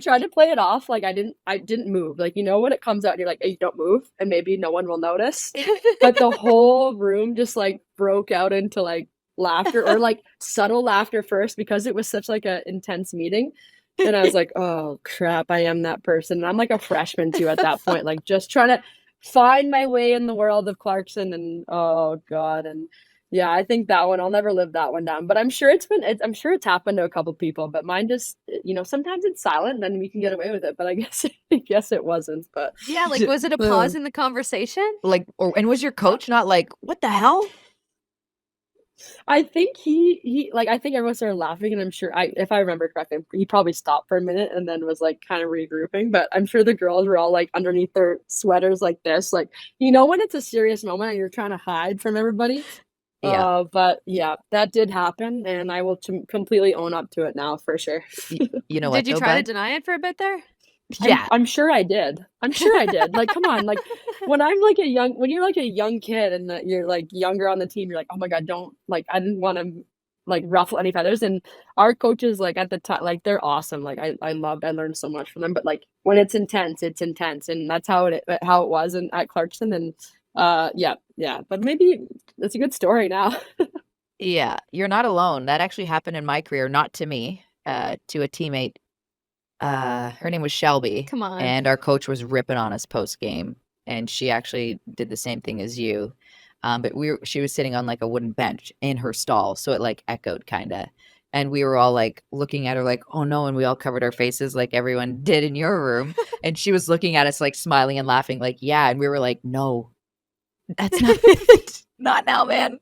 tried to play it off like I didn't move. Like, when it comes out and you're like, hey, don't move, and maybe no one will notice. But the whole room just like broke out into like laughter, or like subtle laughter first, because it was such like a intense meeting. And I was like, oh crap, I am that person. And I'm like a freshman too at that point, like just trying to find my way in the world of Clarkson, and oh God. And yeah, I think that one, I'll never live that one down. But I'm sure it's happened to a couple people. But mine just, sometimes it's silent, and then we can get away with it. But I guess it wasn't. But yeah, like, was it a pause in the conversation? Like, and was your coach not like, what the hell? I think I think everyone started laughing, and I'm sure if I remember correctly, he probably stopped for a minute and then was like kind of regrouping. But I'm sure the girls were all like underneath their sweaters like this, like, when it's a serious moment and you're trying to hide from everybody. Yeah. But yeah, that did happen, and I will completely own up to it now, for sure. You know what? Did you try to deny it for a bit there? Yeah, I'm sure I did. Like, come on, like when you're like a young kid and you're like younger on the team, you're like, oh my God, don't, like, I didn't want to like ruffle any feathers. And our coaches, like at the time, like they're awesome. Like I learned so much from them. But like when it's intense, and that's how it was at Clarkson. And yeah. But maybe it's a good story now. Yeah, you're not alone. That actually happened in my career, not to me, to a teammate. Her name was Shelby. Come on. And our coach was ripping on us post game, and she actually did the same thing as you. But she was sitting on like a wooden bench in her stall, so it like echoed kind of. And we were all like looking at her like, oh no, and we all covered our faces like everyone did in your room. And she was looking at us like smiling and laughing like, yeah, and we were like, no, that's not it. Not now, man.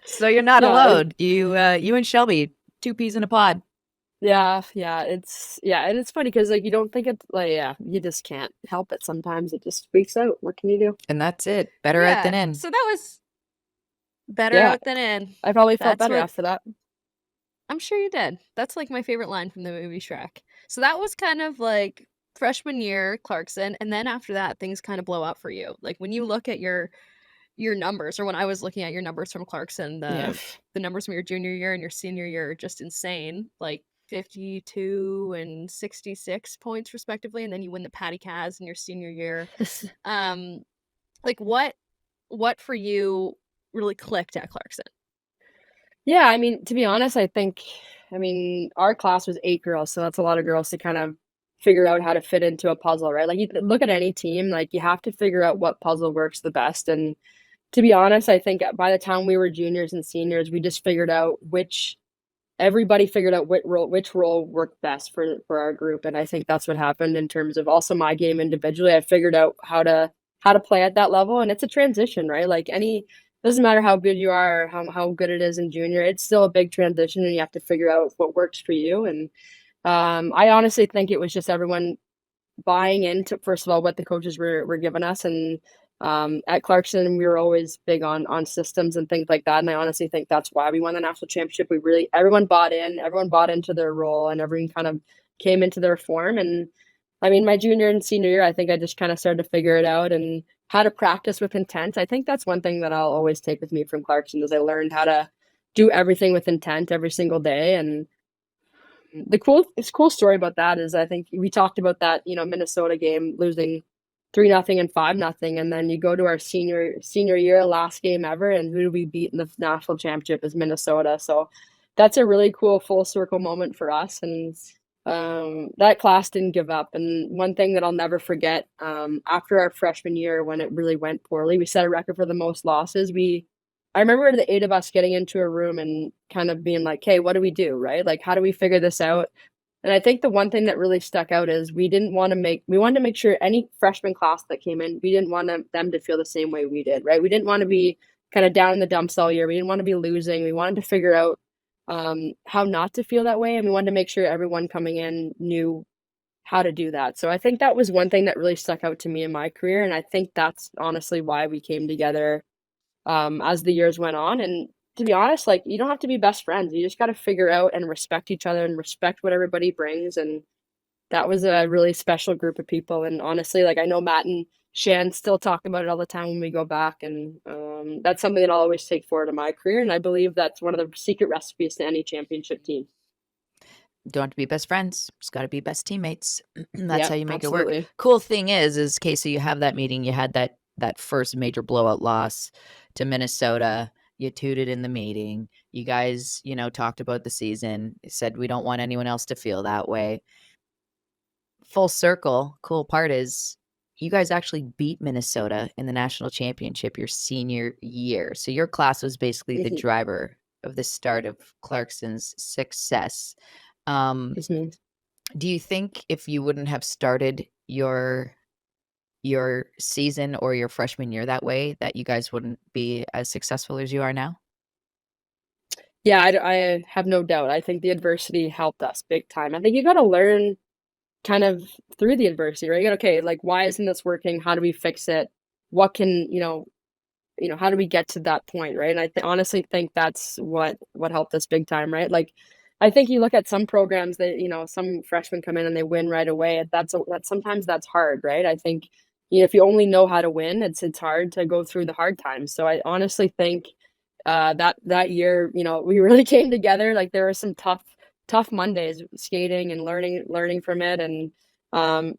So you're not alone. You and Shelby, two peas in a pod. Yeah, and it's funny because like you don't think it's like, yeah, you just can't help it. Sometimes it just speaks out. What can you do? And that's it. Better out than in. So that was better out than in. I probably felt better after that. I'm sure you did. That's like my favorite line from the movie Shrek. So that was kind of like freshman year Clarkson, and then after that things kind of blow up for you. Like when you look at your numbers, or when I was looking at your numbers from Clarkson, the numbers from your junior year and your senior year are just insane. Like, 52 and 66 points respectively, and then you win the Patty Caz in your senior year. Like what for you really clicked at Clarkson? Yeah, I mean, to be honest, I think, our class was 8 girls, so that's a lot of girls to kind of figure out how to fit into a puzzle, right? Like, you look at any team, like, you have to figure out what puzzle works the best, and to be honest, I think by the time we were juniors and seniors, we just figured out everybody figured out which role worked best for our group, and I think that's what happened in terms of also my game individually. I figured out how to play at that level, and it's a transition, right? Like doesn't matter how good you are or how good it is in junior, it's still a big transition, and you have to figure out what works for you. And I honestly think it was just everyone buying into, first of all, what the coaches were giving us. And at Clarkson, we were always big on systems and things like that. And I honestly think that's why we won the national championship. Everyone bought into their role, and everyone kind of came into their form. And I mean, my junior and senior year, I think I just kind of started to figure it out and how to practice with intent. I think that's one thing that I'll always take with me from Clarkson is I learned how to do everything with intent every single day. And the cool story about that is I think we talked about that, Minnesota game losing 3-0 and 5-0, and then you go to our senior year, last game ever, and who do we beat in the national championship is Minnesota. So that's a really cool full circle moment for us, and that class didn't give up. And one thing that I'll never forget, after our freshman year when it really went poorly, we set a record for the most losses. I remember the 8 of us getting into a room and kind of being like, hey, what do we do, right? Like, how do we figure this out? And I think the one thing that really stuck out is we wanted to make sure any freshman class that came in, we didn't want them to feel the same way we did, right? We didn't want to be kind of down in the dumps all year. We didn't want to be losing. We wanted to figure out how not to feel that way. And we wanted to make sure everyone coming in knew how to do that. So I think that was one thing that really stuck out to me in my career. And I think that's honestly why we came together as the years went on. And to be honest, like, you don't have to be best friends. You just got to figure out and respect each other and respect what everybody brings. And that was a really special group of people. And honestly, like, I know Matt and Shan still talk about it all the time when we go back. And that's something that I'll always take forward in my career. And I believe that's one of the secret recipes to any championship team. Don't have to be best friends. Just got to be best teammates. That's how you make it work. Cool thing is Casey, you have that meeting. You had that first major blowout loss to Minnesota. You tooted in the meeting. You guys, talked about the season. You said we don't want anyone else to feel that way. Full circle. Cool part is you guys actually beat Minnesota in the national championship your senior year. So your class was basically the driver of the start of Clarkson's success. Do you think if you wouldn't have started your season or your freshman year that way, that you guys wouldn't be as successful as you are now? Yeah, I have no doubt. I think the adversity helped us big time. I think you got to learn kind of through the adversity, right? You got, okay, like, why isn't this working? How do we fix it? What can, how do we get to that point, right? And I honestly think that's what helped us big time, right? Like, I think you look at some programs that, some freshmen come in and they win right away. Sometimes that's hard, right? I think, if you only know how to win, it's hard to go through the hard times. So I honestly think that year, we really came together. Like, there were some tough Mondays skating and learning from it. And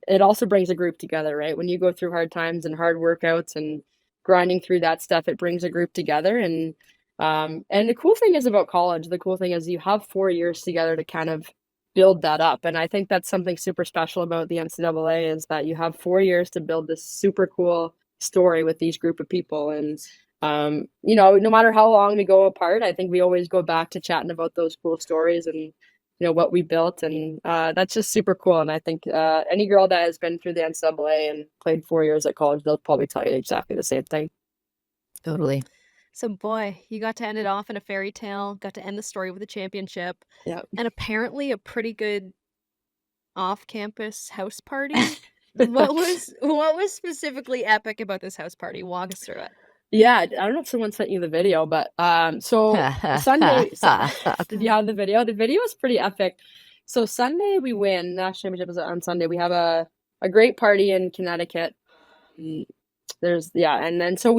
it also brings a group together, right? When you go through hard times and hard workouts and grinding through that stuff, it brings a group together. And the cool thing is about college, you have 4 years together to kind of build that up. And I think that's something super special about the NCAA is that you have 4 years to build this super cool story with these group of people. And, no matter how long we go apart, I think we always go back to chatting about those cool stories and, what we built. And that's just super cool. And I think any girl that has been through the NCAA and played 4 years at college, they'll probably tell you exactly the same thing. Totally. So, boy, you got to end it off in a fairy tale, got to end the story with a championship. Yeah. And apparently a pretty good off-campus house party. What was specifically epic about this house party? Walk us through it. Yeah, I don't know if someone sent you the video, but so Sunday, did you have the video? The video is pretty epic. So Sunday we win. National championship is on Sunday. We have a great party in Connecticut. And then so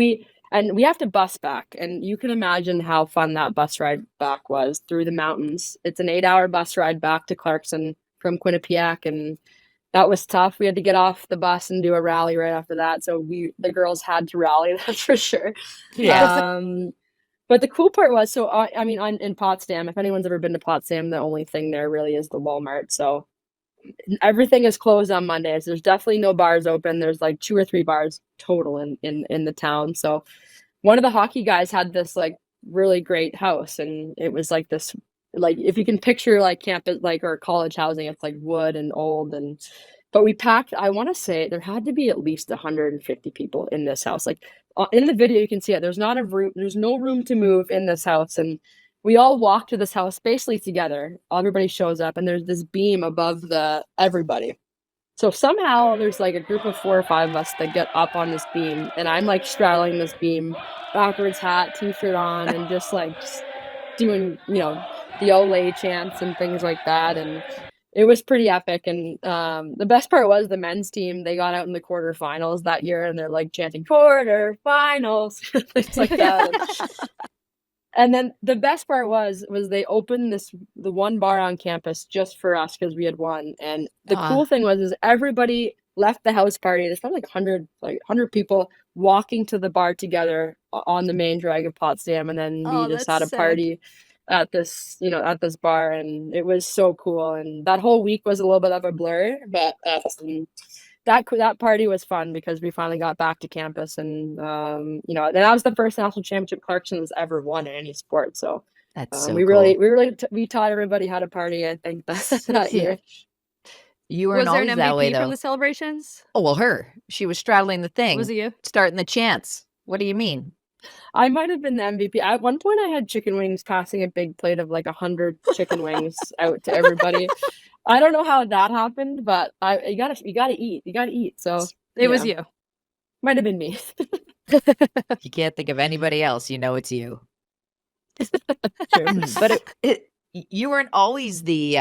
And we have to bus back. And you can imagine how fun that bus ride back was through the mountains. It's an 8-hour bus ride back to Clarkson from Quinnipiac. And that was tough. We had to get off the bus and do a rally right after that. So the girls had to rally, that's for sure. Yeah. But the cool part was, so I mean, in Potsdam, if anyone's ever been to Potsdam, the only thing there really is the Walmart. So everything is closed on Mondays. There's definitely no bars open. There's like 2 or 3 bars total in the town. So one of the hockey guys had this like really great house, and it was like this, like if you can picture like campus like or college housing, it's like wood and old. And but we packed, I want to say there had to be at least 150 people in this house. Like in the video you can see it, there's no room to move in this house. And we all walk to this house basically together. Everybody shows up, and there's this beam above everybody. So somehow there's like a group of 4 or 5 of us that get up on this beam, and I'm like straddling this beam, backwards hat, t-shirt on, and just like doing, the Olay chants and things like that. And it was pretty epic. And the best part was the men's team, they got out in the quarterfinals that year, and they're like chanting quarterfinals, things like that. And then the best part was they opened the one bar on campus just for us because we had won. And the cool thing was everybody left the house party. There's probably like 100 people walking to the bar together on the main drag of Potsdam, and then we just had a party at this bar, and it was so cool. And that whole week was a little bit of a blur, but that party was fun because we finally got back to campus, and that was the first national championship Clarkson's ever won in any sport. So that's so we cool. we taught everybody how to party, I think, that year. You weren't always an MVP that way, though. from the celebrations? Oh, well, she was straddling the thing. Was it you? Starting the chants. What do you mean? I might have been the MVP. At one point I had chicken wings, passing a big plate of like 100 chicken wings out to everybody. I don't know how that happened, but you gotta eat. So it was you. Might have been me. You can't think of anybody else. You know it's you. True. But you weren't always the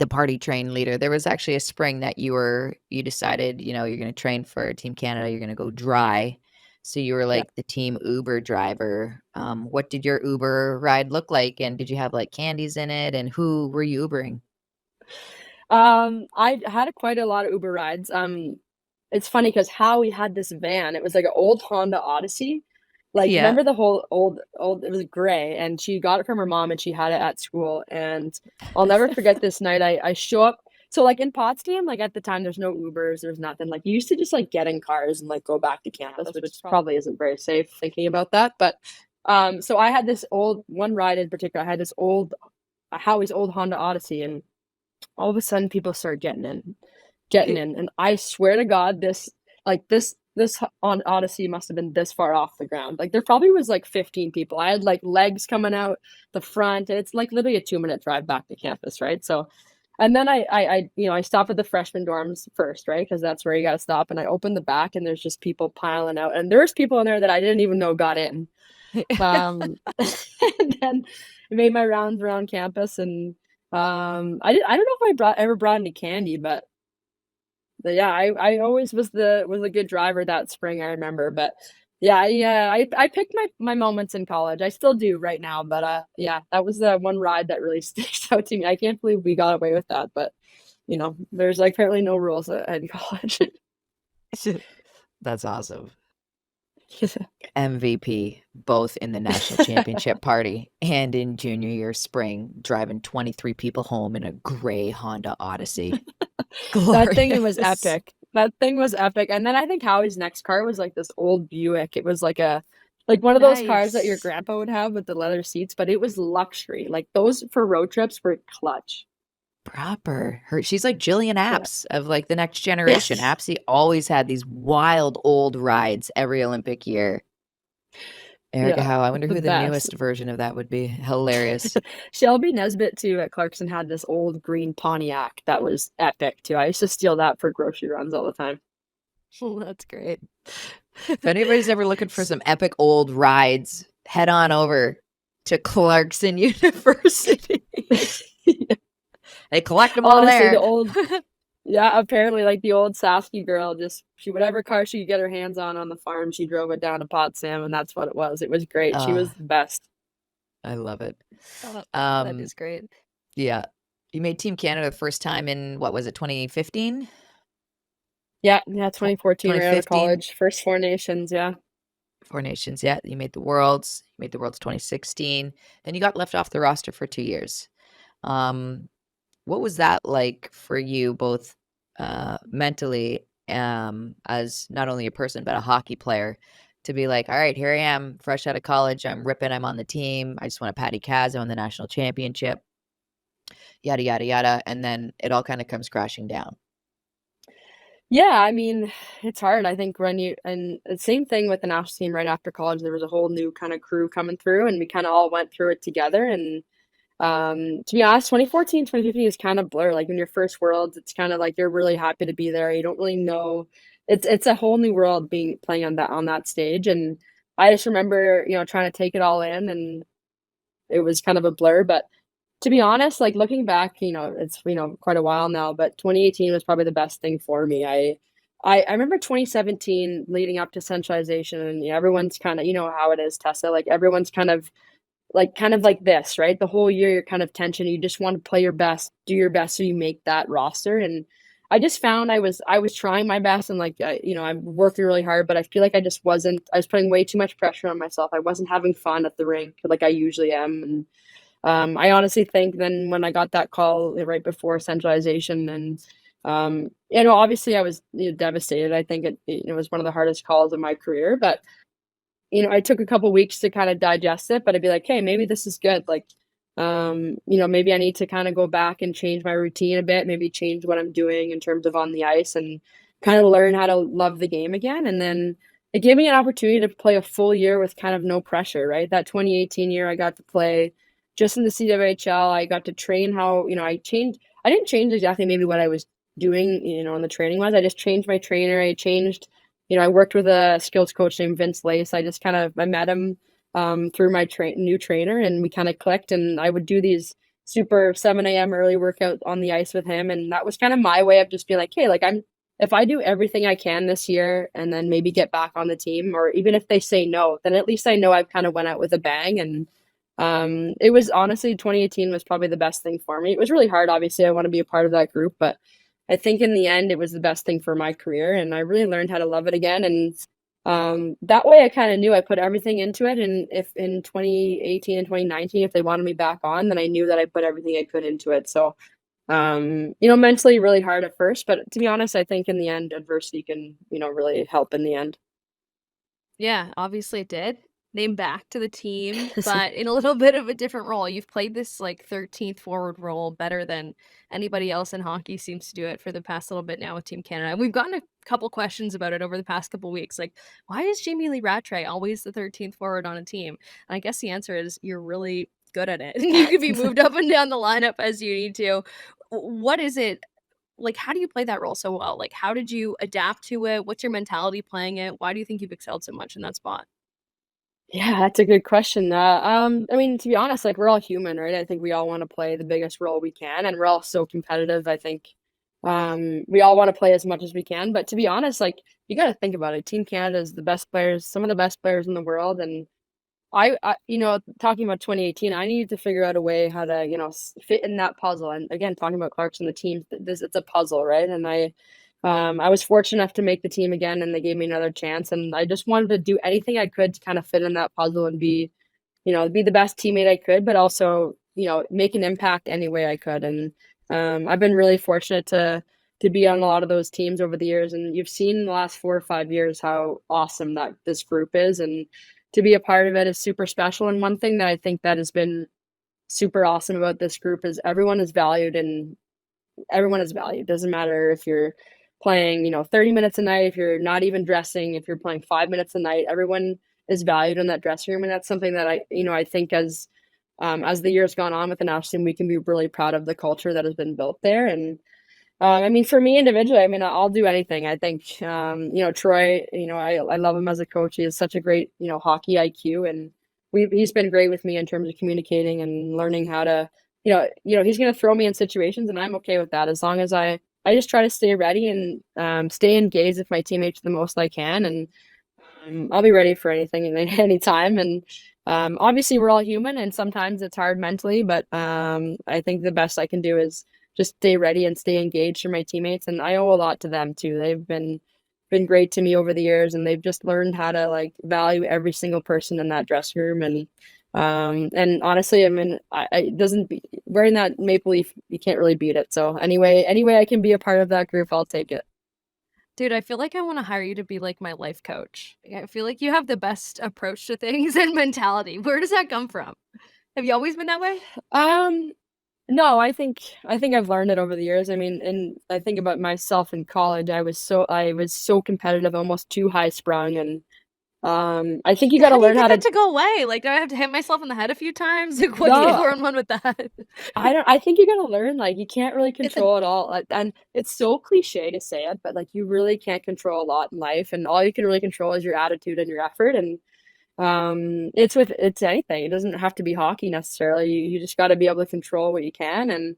party train leader. There was actually a spring that you decided, you're going to train for Team Canada. You're going to go dry. So you were like the team Uber driver. What did your Uber ride look like? And did you have like candies in it? And who were you Ubering? I had quite a lot of Uber rides. It's funny because Howie had this van. It was like an old Honda Odyssey. Like, remember the whole old, it was gray, and she got it from her mom, and she had it at school. And I'll never forget this night. I show up. So like in Potsdam, like at the time, there's no Ubers, there's nothing. Like you used to just like get in cars and like go back to campus, which probably isn't very safe thinking about that. But so I had this one ride in particular. I had this Howie's old Honda Odyssey, and all of a sudden people start getting in, and I swear to God, this on Odyssey must have been this far off the ground. Like there probably was like 15 people. I had like legs coming out the front, and it's like literally a 2-minute drive back to campus, right? So, and then I stopped at the freshman dorms first, right? Because that's where you got to stop. And I opened the back, and there's just people piling out, and there's people in there that I didn't even know got in. And then I made my rounds around campus, and I don't know if I ever brought any candy, but yeah, I always was a good driver that spring, I remember. But yeah, I picked my moments in college. I still do right now, but yeah, that was the one ride that really sticks out to me. I can't believe we got away with that, but there's like apparently no rules in college. That's awesome. MVP, both in the national championship party and in junior year spring, driving 23 people home in a gray Honda Odyssey. That thing was epic. And then I think Howie's next car was like this old Buick. It was like one of those cars that your grandpa would have with the leather seats, but it was luxury. Like those for road trips were clutch. Proper. She's like Jillian Apps of like the next generation. Appsy always had these wild old rides every Olympic year. Erica Howe, I wonder who the newest version of that would be. Hilarious. Shelby Nesbitt too at Clarkson had this old green Pontiac that was epic too. I used to steal that for grocery runs all the time. Oh, that's great. If anybody's ever looking for some epic old rides, head on over to Clarkson University. They collect them all there. Yeah, apparently like the old Sasky girl, just whatever car she could get her hands on the farm, she drove it down to Potsdam, and that's what it was. It was great. She was the best. I love it. That is great. Yeah. You made Team Canada the first time in, what was it, 2015? Yeah, 2014, right out of 2015? college. First Four Nations, yeah. Four Nations, yeah. You made the Worlds. You made the Worlds 2016. Then you got left off the roster for 2 years. What was that like for you, both mentally, as not only a person but a hockey player, to be like, all right, here I am, fresh out of college, I'm ripping, I'm on the team, I just want to Patty Kaz, I won the national championship, yada yada yada, and then it all kind of comes crashing down. Yeah, I mean, it's hard. I think when you and the same thing with the national team right after college, there was a whole new kind of crew coming through, and we kind of all went through it together. And to be honest, 2014, 2015 is kind of blur. Like in your first worlds, it's kind of like you're really happy to be there. You don't really know. It's a whole new world being playing on that stage. And I just remember, trying to take it all in, and it was kind of a blur. But to be honest, like looking back, it's quite a while now, but 2018 was probably the best thing for me. I remember 2017 leading up to centralization, and everyone's kind of, how it is, Tessa. Like everyone's kind of like this, right? The whole year you're kind of tension. You just want to play your best, do your best, so you make that roster. And I just found I was trying my best, and like I'm working really hard, but I feel like I just wasn't. I was putting way too much pressure on myself. I wasn't having fun at the rink like I usually am, and I honestly think then when I got that call right before centralization, and obviously I was devastated. I think it was one of the hardest calls of my career, but I took a couple weeks to kind of digest it. But I'd be like, hey, maybe this is good. Like, maybe I need to kind of go back and change my routine a bit. Maybe change what I'm doing in terms of on the ice, and kind of learn how to love the game again. And then it gave me an opportunity to play a full year with kind of no pressure. Right, that 2018 year, I got to play just in the CWHL. I got to train how, I changed. I didn't change exactly maybe what I was doing, in the training was. I just changed my trainer. I changed, I worked with a skills coach named Vince Lace. I met him through my new trainer, and we kind of clicked, and I would do these super 7 a.m. early workout on the ice with him. And that was kind of my way of just being like, hey, like if I do everything I can this year and then maybe get back on the team, or even if they say no, then at least I know I've kind of went out with a bang. And it was honestly 2018 was probably the best thing for me. It was really hard. Obviously, I want to be a part of that group, but I think in the end, it was the best thing for my career, and I really learned how to love it again. And that way I kind of knew I put everything into it. And if in 2018 and 2019, if they wanted me back on, then I knew that I put everything I could into it. So, mentally really hard at first, but to be honest, I think in the end, adversity can, really help in the end. Yeah, obviously it did. Named back to the team, but in a little bit of a different role. You've played this like 13th forward role better than anybody else in hockey seems to do it for the past little bit now with Team Canada. We've gotten a couple questions about it over the past couple weeks. Like, why is Jamie Lee Rattray always the 13th forward on a team? And I guess the answer is you're really good at it. You can be moved up and down the lineup as you need to. What is it? Like, how do you play that role so well? Like, how did you adapt to it? What's your mentality playing it? Why do you think you've excelled so much in that spot? Yeah, that's a good question. I mean, to be honest, like we're all human, right? I think we all want to play the biggest role we can, and we're all so competitive. I think we all want to play as much as we can. But to be honest, like you got to think about it. Team Canada is the best players, some of the best players in the world, and talking about 2018, I needed to figure out a way how to, fit in that puzzle. And again, talking about Clarkson, the team, it's a puzzle, right? And I was fortunate enough to make the team again, and they gave me another chance. And I just wanted to do anything I could to kind of fit in that puzzle and be the best teammate I could, but also, make an impact any way I could. And I've been really fortunate to be on a lot of those teams over the years. And you've seen the last 4 or 5 years how awesome that this group is, and to be a part of it is super special. And one thing that I think that has been super awesome about this group is everyone is valued, and everyone is valued. Doesn't matter if you're playing, 30 minutes a night, if you're not even dressing, if you're playing 5 minutes a night, everyone is valued in that dressing room. And that's something that I think as the years gone on with the national team, we can be really proud of the culture that has been built there. And I mean, for me individually, I mean, I'll do anything. I think, Troy, I love him as a coach. He has such a great, hockey IQ, and he's been great with me in terms of communicating and learning how to, he's going to throw me in situations, and I'm okay with that as long as I I just try to stay ready and stay engaged with my teammates the most I can, and I'll be ready for anything and any time. And obviously, we're all human, and sometimes it's hard mentally. But I think the best I can do is just stay ready and stay engaged for my teammates. And I owe a lot to them too. They've been great to me over the years, and they've just learned how to like value every single person in that dressing room. And honestly, I mean, it doesn't wearing that maple leaf, you can't really beat it. So anyway, I can be a part of that group, I'll take it. Dude, I feel like I want to hire you to be like my life coach. I feel like you have the best approach to things and mentality. Where does that come from? Have you always been that way? No, I think I've learned it over the years. I mean, and I think about myself in college. I was so competitive, almost too high sprung, and I think you got to learn how to go away. Like, do I have to hit myself in the head a few times? Like, what's No. the 4-on-1 with that? I think you got to learn, like, you can't really control it all. And it's so cliche to say it, but like, you really can't control a lot in life, and all you can really control is your attitude and your effort. And it's anything. It doesn't have to be hockey necessarily. You just got to be able to control what you can. And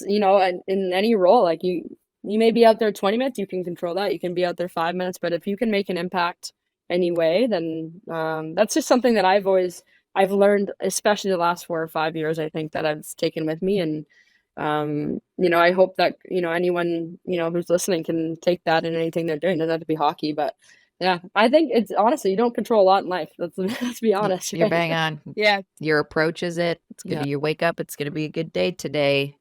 you know, and in any role, like you may be out there 20 minutes, you can control that. You can be out there 5 minutes, but if you can make an impact anyway, then that's just something that I've learned, especially the last 4 or 5 years. I think that I've taken with me. And you know, I hope that, you know, anyone, you know, who's listening can take that in anything they're doing. It doesn't have to be hockey, but yeah, I think it's honestly, you don't control a lot in life. Let's be honest. You're bang on. Yeah. Your approach is it. It's gonna you wake up, it's gonna be a good day today.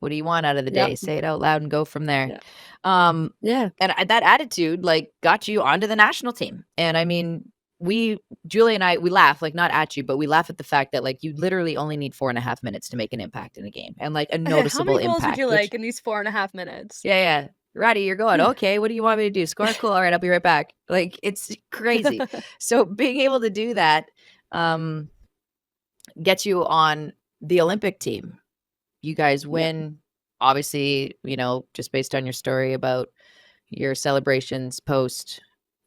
What do you want out of the day? Say it out loud and go from there. Yeah. And that attitude like got you onto the national team. And I mean, Julie and I, we laugh, like not at you, but we laugh at the fact that like you literally only need 4.5 minutes to make an impact in a game, and like a noticeable How many goals impact. would you like in these 4.5 minutes? Yeah. Ratty, you're going, okay, what do you want me to do? Score? Cool. All right, I'll be right back. Like, it's crazy. So being able to do that gets you on the Olympic team. You guys win, obviously, you know, just based on your story about your celebrations post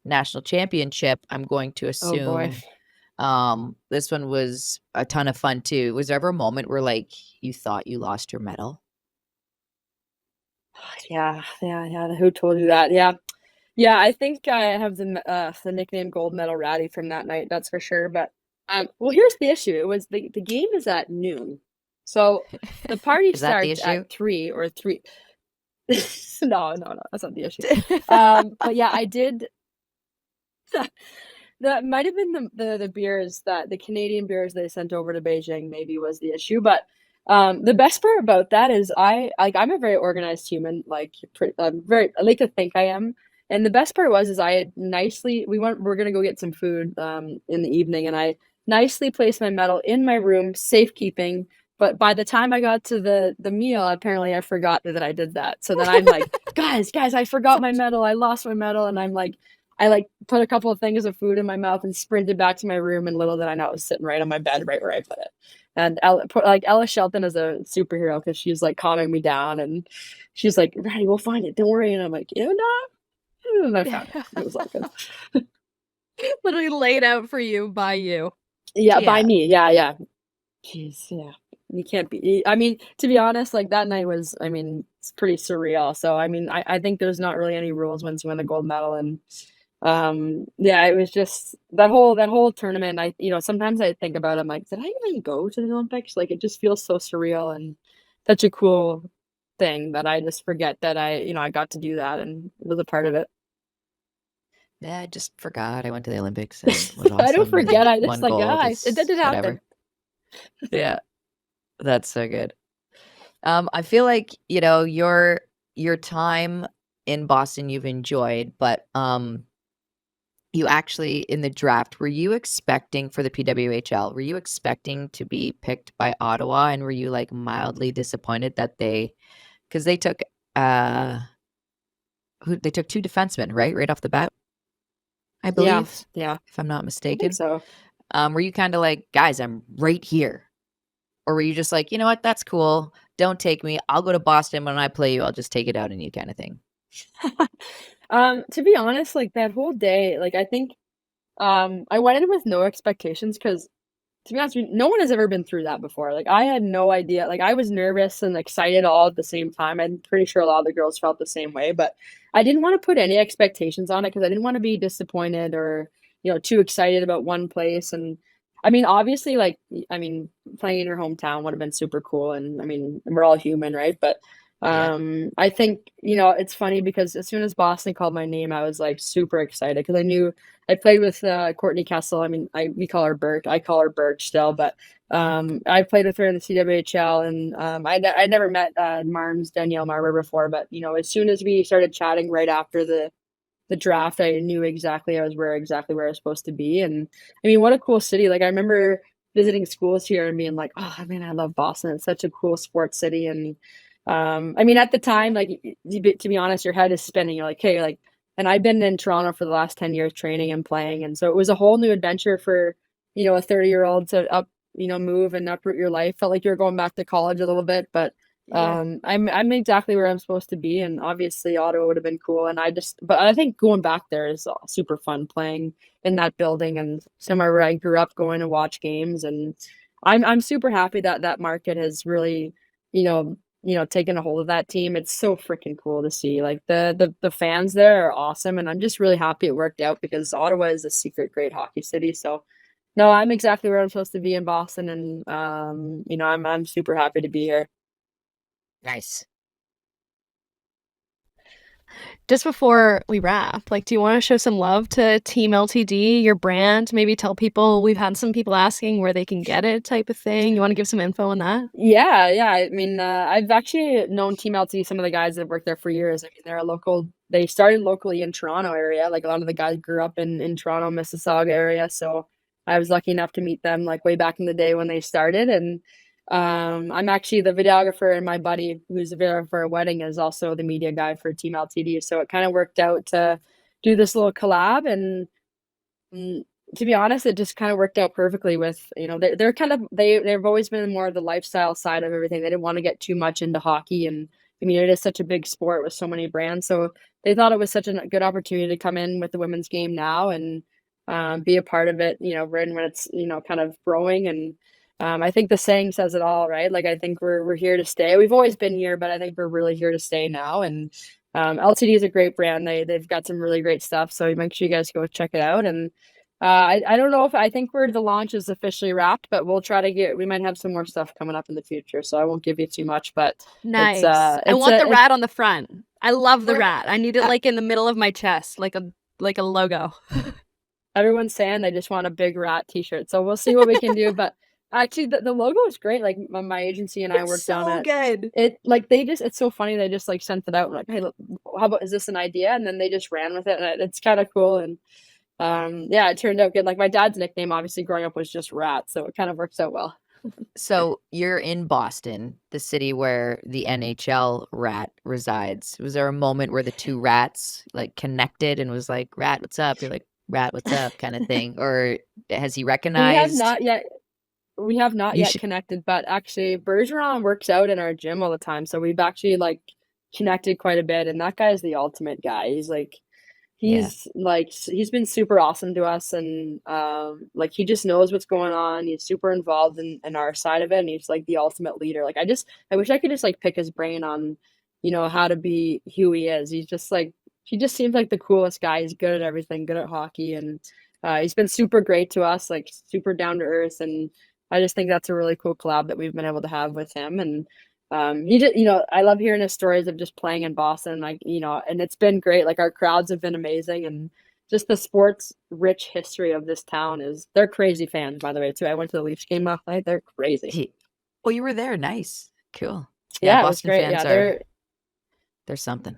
national championship, I'm going to assume this one was a ton of fun too. Was there ever a moment where like you thought you lost your medal? Yeah. Who told you that? Yeah. I think I have the nickname Gold Medal Ratty from that night. That's for sure. But well, here's the issue. It was the game is at noon, so the party starts at 3 or 3. No, that's not the issue. But yeah, I did. That might have been the beers that the Canadian beers they sent over to Beijing maybe was the issue. But the best part about that is I'm a very organized human. Like I like to think I am. And the best part was I had we're gonna go get some food in the evening, and I nicely placed my medal in my room, safekeeping. But by the time I got to the meal, apparently I forgot that I did that. So then I'm like, guys, I forgot my medal. I lost my medal, and I'm like. I like put a couple of things of food in my mouth and sprinted back to my room, and little did I know it was sitting right on my bed, right where I put it. And Ella Shelton is a superhero because she's like calming me down, and she's like, "Ratty, we'll find it. Don't worry." And I'm like, "You know," and I found it. It was all good. Literally laid out for you by you. Yeah, by me. Yeah. Jeez, yeah. You can't be. I mean, to be honest, like that night was. I mean, it's pretty surreal. So I mean, I think there's not really any rules once you win the gold medal. And yeah, it was just that whole tournament. Sometimes I think about it, I'm like, did I even go to the Olympics? Like, it just feels so surreal and such a cool thing that I just forget that I got to do that and was a part of it. Yeah, I just forgot I went to the Olympics. And it was awesome. I don't forget. I just One like, gold it did happen. Yeah, that's so good. I feel like your time in Boston you've enjoyed, but you actually in the draft, were you expecting for the PWHL? Were you expecting to be picked by Ottawa, and were you like mildly disappointed that because they took they took 2 defensemen right off the bat, I believe. Yeah. If I'm not mistaken. I think so. Were you kind of like, guys, I'm right here? Or were you just like, you know what, that's cool. Don't take me. I'll go to Boston. When I play you, I'll just take it out on you kind of thing. To be honest, like that whole day, like I think I went in with no expectations because to be honest with you, no one has ever been through that before. Like, I had no idea. Like, I was nervous and excited all at the same time. I'm pretty sure a lot of the girls felt the same way, but I didn't want to put any expectations on it because I didn't want to be disappointed or, too excited about one place. And I mean, obviously, like, playing in your hometown would have been super cool. And I mean, we're all human, right? But I think, it's funny because as soon as Boston called my name, I was like super excited because I knew I played with Courtney Kessel. I mean, we call her Bert. I call her Birch still, but I played with her in the CWHL, and I never met Danielle Marber before. But as soon as we started chatting right after the draft, I knew exactly where I was supposed to be. And I mean, what a cool city! Like, I remember visiting schools here and being like, oh man, I love Boston. It's such a cool sports city. And I mean, at the time, like, to be honest, your head is spinning. You're like, hey, like, and I've been in Toronto for the last 10 years training and playing. And so it was a whole new adventure for, a 30-year-old to move and uproot your life. Felt like you were going back to college a little bit, but I'm exactly where I'm supposed to be. And obviously Ottawa would have been cool. And but I think going back there is super fun, playing in that building and somewhere where I grew up going to watch games. And I'm super happy that market has really, taking a hold of that team. It's so freaking cool to see. Like, the fans there are awesome, and I'm just really happy it worked out because Ottawa is a secret great hockey city. So no, I'm exactly where I'm supposed to be in Boston, and I'm super happy to be here. Nice. Just before we wrap, like, do you want to show some love to Team LTD, your brand? Maybe tell people, we've had some people asking where they can get it, type of thing. You want to give some info on that? Yeah. I mean, I've actually known Team LTD, some of the guys that have worked there for years. I mean, they started locally in Toronto area. Like, a lot of the guys grew up in Toronto, Mississauga area. So I was lucky enough to meet them like way back in the day when they started. And I'm actually the videographer, and my buddy who's a videographer for a wedding is also the media guy for Team LTD. So it kind of worked out to do this little collab, and to be honest, it just kind of worked out perfectly with, they've always been more of the lifestyle side of everything. They didn't want to get too much into hockey, and I mean, it is such a big sport with so many brands. So they thought it was such a good opportunity to come in with the women's game now and be a part of it, when it's, kind of growing. And I think the saying says it all, right? Like, I think we're here to stay. We've always been here, but I think we're really here to stay now. And LTD is a great brand. They've got some really great stuff. So make sure you guys go check it out. And I don't know if I think the launch is officially wrapped, but we'll try to we might have some more stuff coming up in the future. So I won't give you too much, but nice. I want the rat on the front. I love the rat. I need it like in the middle of my chest, like a logo. Everyone's saying they just want a big rat t-shirt. So we'll see what we can do. But actually, the logo is great. Like, my agency and I worked on it. Good. It's so funny. They just like sent it out and like, hey, look, how about, is this an idea? And then they just ran with it, and it's kind of cool. And it turned out good. Like, my dad's nickname, obviously growing up, was just Rat, so it kind of works out well. So you're in Boston, the city where the NHL rat resides. Was there a moment where the two rats like connected and was like, "Rat, what's up?" You're like, "Rat, what's up?" kind of thing, or has he recognized? We have not yet connected, but actually Bergeron works out in our gym all the time, so we've actually like connected quite a bit. And that guy is the ultimate guy. He's been super awesome to us, and like, he just knows what's going on. He's super involved in our side of it, and he's like the ultimate leader. Like, I wish I could just like pick his brain on, how to be who he is. He just seems like the coolest guy. He's good at everything, good at hockey, and he's been super great to us, like super down to earth. And I just think that's a really cool collab that we've been able to have with him. And I love hearing his stories of just playing in Boston, like, and it's been great. Like, our crowds have been amazing, and just the sports rich history of this town they're crazy fans, by the way, too. I went to the Leafs game last night. They're crazy. Well, you were there. Nice. Cool. Yeah, Boston it was great. fans they're something.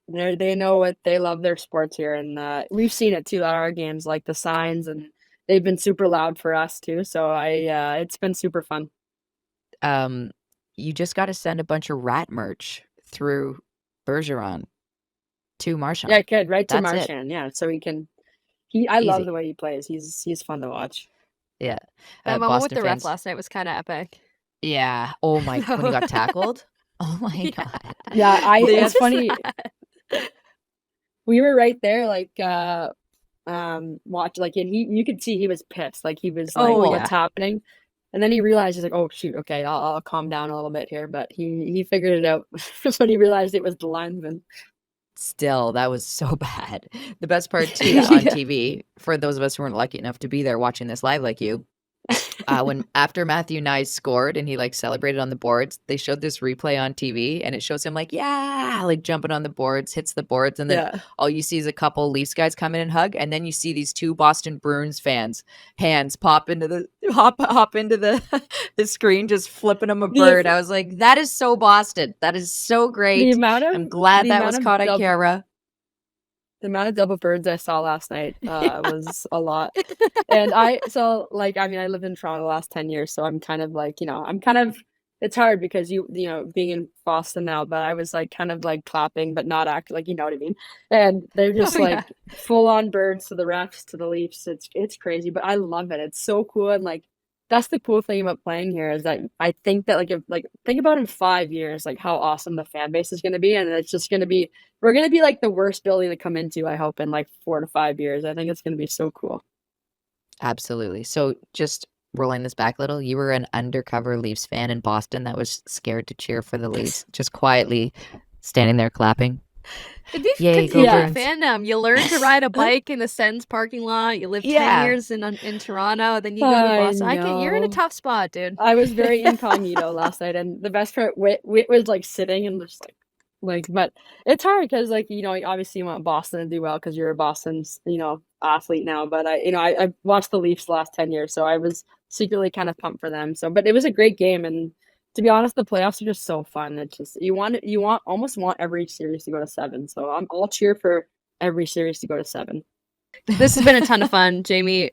They know they love their sports here, and we've seen it too at our games, like the signs, and they've been super loud for us too. So it's been super fun. You just got to send a bunch of rat merch through Bergeron to Marchand. Yeah, good. Right to Marchand. Yeah, so he can. I love the way he plays. He's fun to watch. Yeah, that moment with the refs last night was kind of epic. Yeah. Oh my! When he got tackled. Oh my god. Yeah, it's funny. We were right there, like watch, like, and you could see he was pissed. Like, he was like, Oh, yeah. what's happening? And then he realized, he's like, oh shoot, okay, I'll calm down a little bit here. But he figured it out when he realized it was the linesman. Still, that was so bad. The best part too Yeah. on TV, for those of us who weren't lucky enough to be there watching this live like you, when after Matthew Nye scored and he like celebrated on the boards, they showed this replay on TV and it shows him like, yeah, like jumping on the boards, hits the boards, and then Yeah. all you see is a couple Leafs guys come in and hug, and then you see these two Boston Bruins fans hands pop into the hop into the the screen, just flipping them a bird. I was like, that is so Boston. That is so The great. amount of I'm glad the that amount was of caught at double camera. the amount of double birds I saw last night was a lot. And I live in Toronto the last 10 years, so I'm kind of like, it's hard because being in Boston now, but I was like kind of like clapping but not acting, like, you know what I mean? And they're just Oh, yeah. like full on birds to the refs, to the Leafs. It's crazy, but I love it. It's so cool. And like, that's the cool thing about playing here, is that I think that think about in 5 years, like how awesome the fan base is going to be. And it's just going to be, we're going to be like the worst building to come into, I hope, in like 4 to 5 years. I think it's going to be so cool. Absolutely. So just rolling this back a little, you were an undercover Leafs fan in Boston that was scared to cheer for the Leafs, just quietly standing there clapping. It'd be Yay, go contagious Bruins. fandom. You learn to ride a bike in the Sens parking lot. You live 10 Yeah. years in Toronto, then you go to I Boston. You're in a know. tough spot, dude. I was very incognito last night, and the best part, Whit was like sitting and just like, but it's hard because, like, obviously you want Boston to do well because you're a Boston's, athlete now. But I watched the Leafs the last 10 years, so I was secretly kind of pumped for them. So, but it was a great game, and to be honest, the playoffs are just so fun. It's just almost want every series to go to 7. So I'll cheer for every series to go to 7. This has been a ton of fun, Jamie.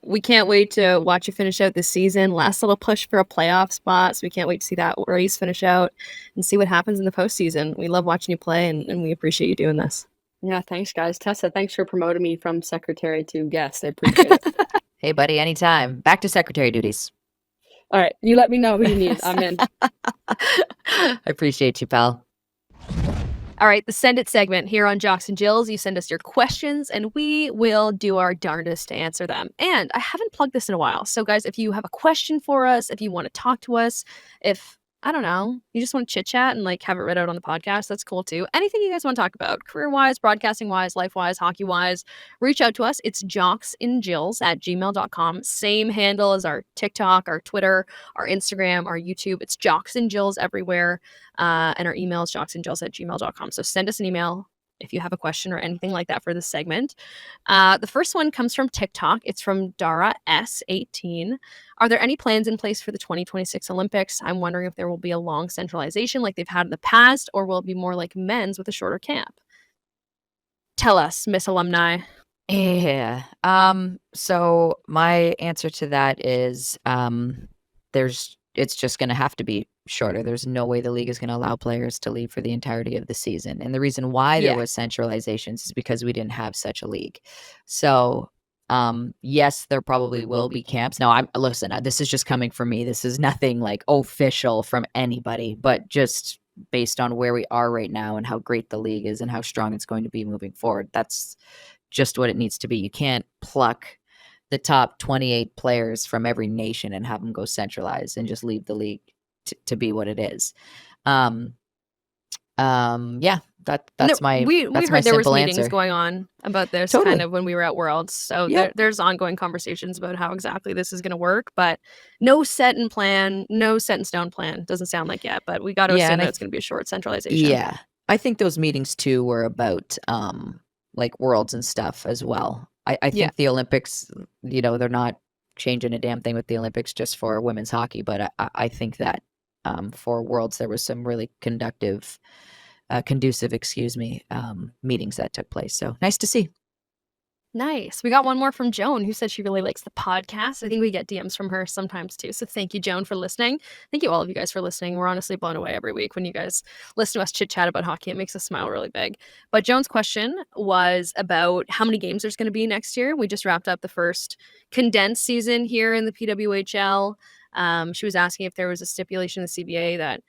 We can't wait to watch you finish out this season. Last little push for a playoff spot, so we can't wait to see that race finish out and see what happens in the postseason. We love watching you play, and we appreciate you doing this. Yeah, thanks, guys. Tessa, thanks for promoting me from secretary to guest. I appreciate it. Hey, buddy, anytime. Back to secretary duties. All right, you let me know who you need. I'm in. I appreciate you, pal. All right, the Send It segment here on Jocks and Jills. You send us your questions, and we will do our darndest to answer them. And I haven't plugged this in a while. So, guys, if you have a question for us, if you want to talk to us, if, I don't know, you just want to chit-chat and, like, have it read out on the podcast, that's cool, too. Anything you guys want to talk about, career-wise, broadcasting-wise, life-wise, hockey-wise, reach out to us. It's jocksandjills@gmail.com. Same handle as our TikTok, our Twitter, our Instagram, our YouTube. It's Jocks and Jills everywhere. And our email is jocksandjills@gmail.com. So send us an email if you have a question or anything like that for this segment. The first one comes from TikTok. It's from Dara S18. Are there any plans in place for the 2026 Olympics? I'm wondering if there will be a long centralization like they've had in the past, or will it be more like men's with a shorter camp? Tell us, Miss Alumni. Yeah. So my answer to that is it's just going to have to be shorter. There's no way the league is going to allow players to leave for the entirety of the season. And the reason why there was centralizations is because we didn't have such a league. So, yes, there probably will be camps. Now, listen, this is just coming from me. This is nothing like official from anybody, but just based on where we are right now and how great the league is and how strong it's going to be moving forward. That's just what it needs to be. You can't pluck the top 28 players from every nation and have them go centralized and just leave the league to be what it is. Yeah, that's my we that's heard my there was simple meetings answer. going on about this Totally. kind of when we were at Worlds. So Yeah. there's ongoing conversations about how exactly this is going to work, but no set in stone plan. Doesn't sound like yet, but we got to assume that it's going to be a short centralization. Yeah, I think those meetings too were about like Worlds and stuff as well. I think the Olympics, they're not changing a damn thing with the Olympics just for women's hockey, but I think that for Worlds there was some really conducive, meetings that took place. So nice to see. Nice. We got one more from Joan, who said she really likes the podcast. I think we get DMs from her sometimes too. So thank you, Joan, for listening. Thank you all of you guys for listening. We're honestly blown away every week when you guys listen to us chit chat about hockey. It makes us smile really big. But Joan's question was about how many games there's going to be next year. We just wrapped up the first condensed season here in the PWHL. She was asking if there was a stipulation in the CBA that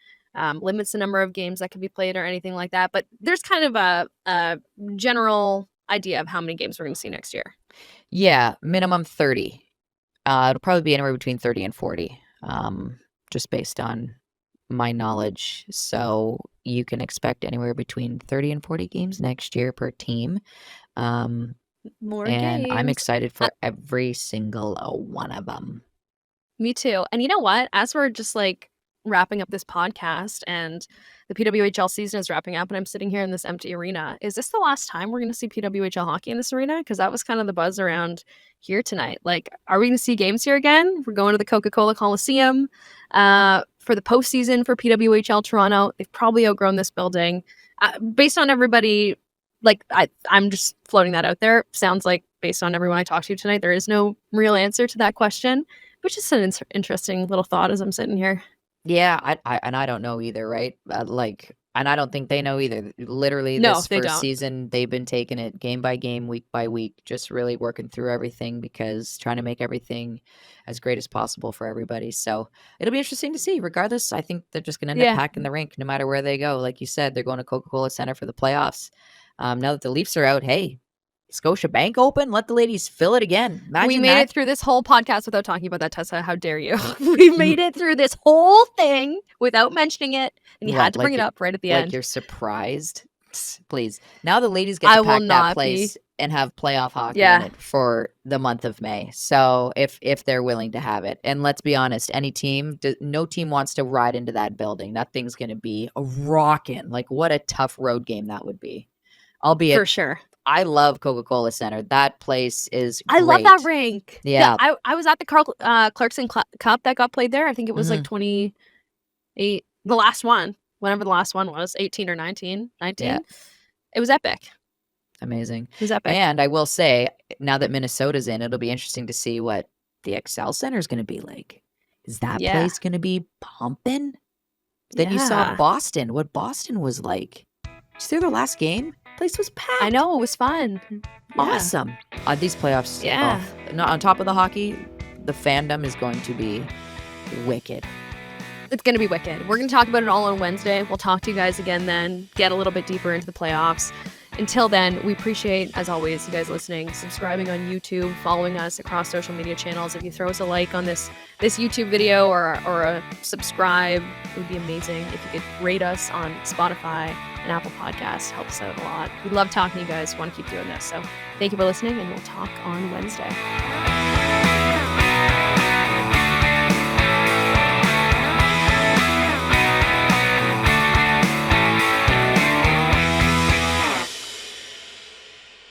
limits the number of games that can be played or anything like that. But there's kind of a general idea of how many games we're going to see next year? Yeah, minimum 30. It'll probably be anywhere between 30 and 40, just based on my knowledge. So you can expect anywhere between 30 and 40 games next year per team. More and games. I'm excited for every single one of them. Me too. And you know what? As we're just like wrapping up this podcast and the PWHL season is wrapping up and I'm sitting here in this empty arena, is this the last time we're going to see PWHL hockey in this arena? Because that was kind of the buzz around here tonight. Like, are we going to see games here again? We're going to the Coca-Cola Coliseum for the postseason for PWHL Toronto. They've probably outgrown this building. Based on everybody, like, I'm just floating that out there. Sounds like based on everyone I talked to tonight, there is no real answer to that question, which is an interesting little thought as I'm sitting here. Yeah, I don't know either, right? And I don't think they know either. Literally, No, this they first don't. season, they've been taking it game by game, week by week, just really working through everything because trying to make everything as great as possible for everybody. So it'll be interesting to see. Regardless, I think they're just going to end up packing the rink no matter where they go. Like you said, they're going to Coca-Cola Center for the playoffs. Now that the Leafs are out, hey, Scotiabank open, let the ladies fill it again. Imagine we made it through this whole podcast without talking about that, Tessa. How dare you? We made it through this whole thing without mentioning it, and you had to bring it up right at the end. Like you're surprised? Please. Now the ladies get to pack that place and have playoff hockey in it for the month of May. So if they're willing to have it. And let's be honest, no team wants to ride into that building. That thing's going to be a rockin'. Like, what a tough road game that would be. Albeit, for sure. I love Coca-Cola Center. That place is great. I love that rink. Yeah. I was at the Clarkson Cup that got played there. I think it was like 28, the last one, whenever the last one was, 18 or 19. Yeah. It was epic. Amazing. It was epic. And I will say, now that Minnesota's in, it'll be interesting to see what the Excel Center is going to be like. Is that place going to be pumping? Then you saw Boston, what Boston was like. Did you see their last game? Place was packed. I know, it was fun. Awesome. These playoffs, on top of the hockey, the fandom is going to be wicked. It's going to be wicked. We're going to talk about it all on Wednesday. We'll talk to you guys again then, get a little bit deeper into the playoffs. Until then, we appreciate, as always, you guys listening, subscribing on YouTube, following us across social media channels. If you throw us a like on this YouTube video or a subscribe, it would be amazing. If you could rate us on Spotify and Apple Podcasts, helps out a lot. We love talking to you guys. We want to keep doing this. So thank you for listening, and we'll talk on Wednesday.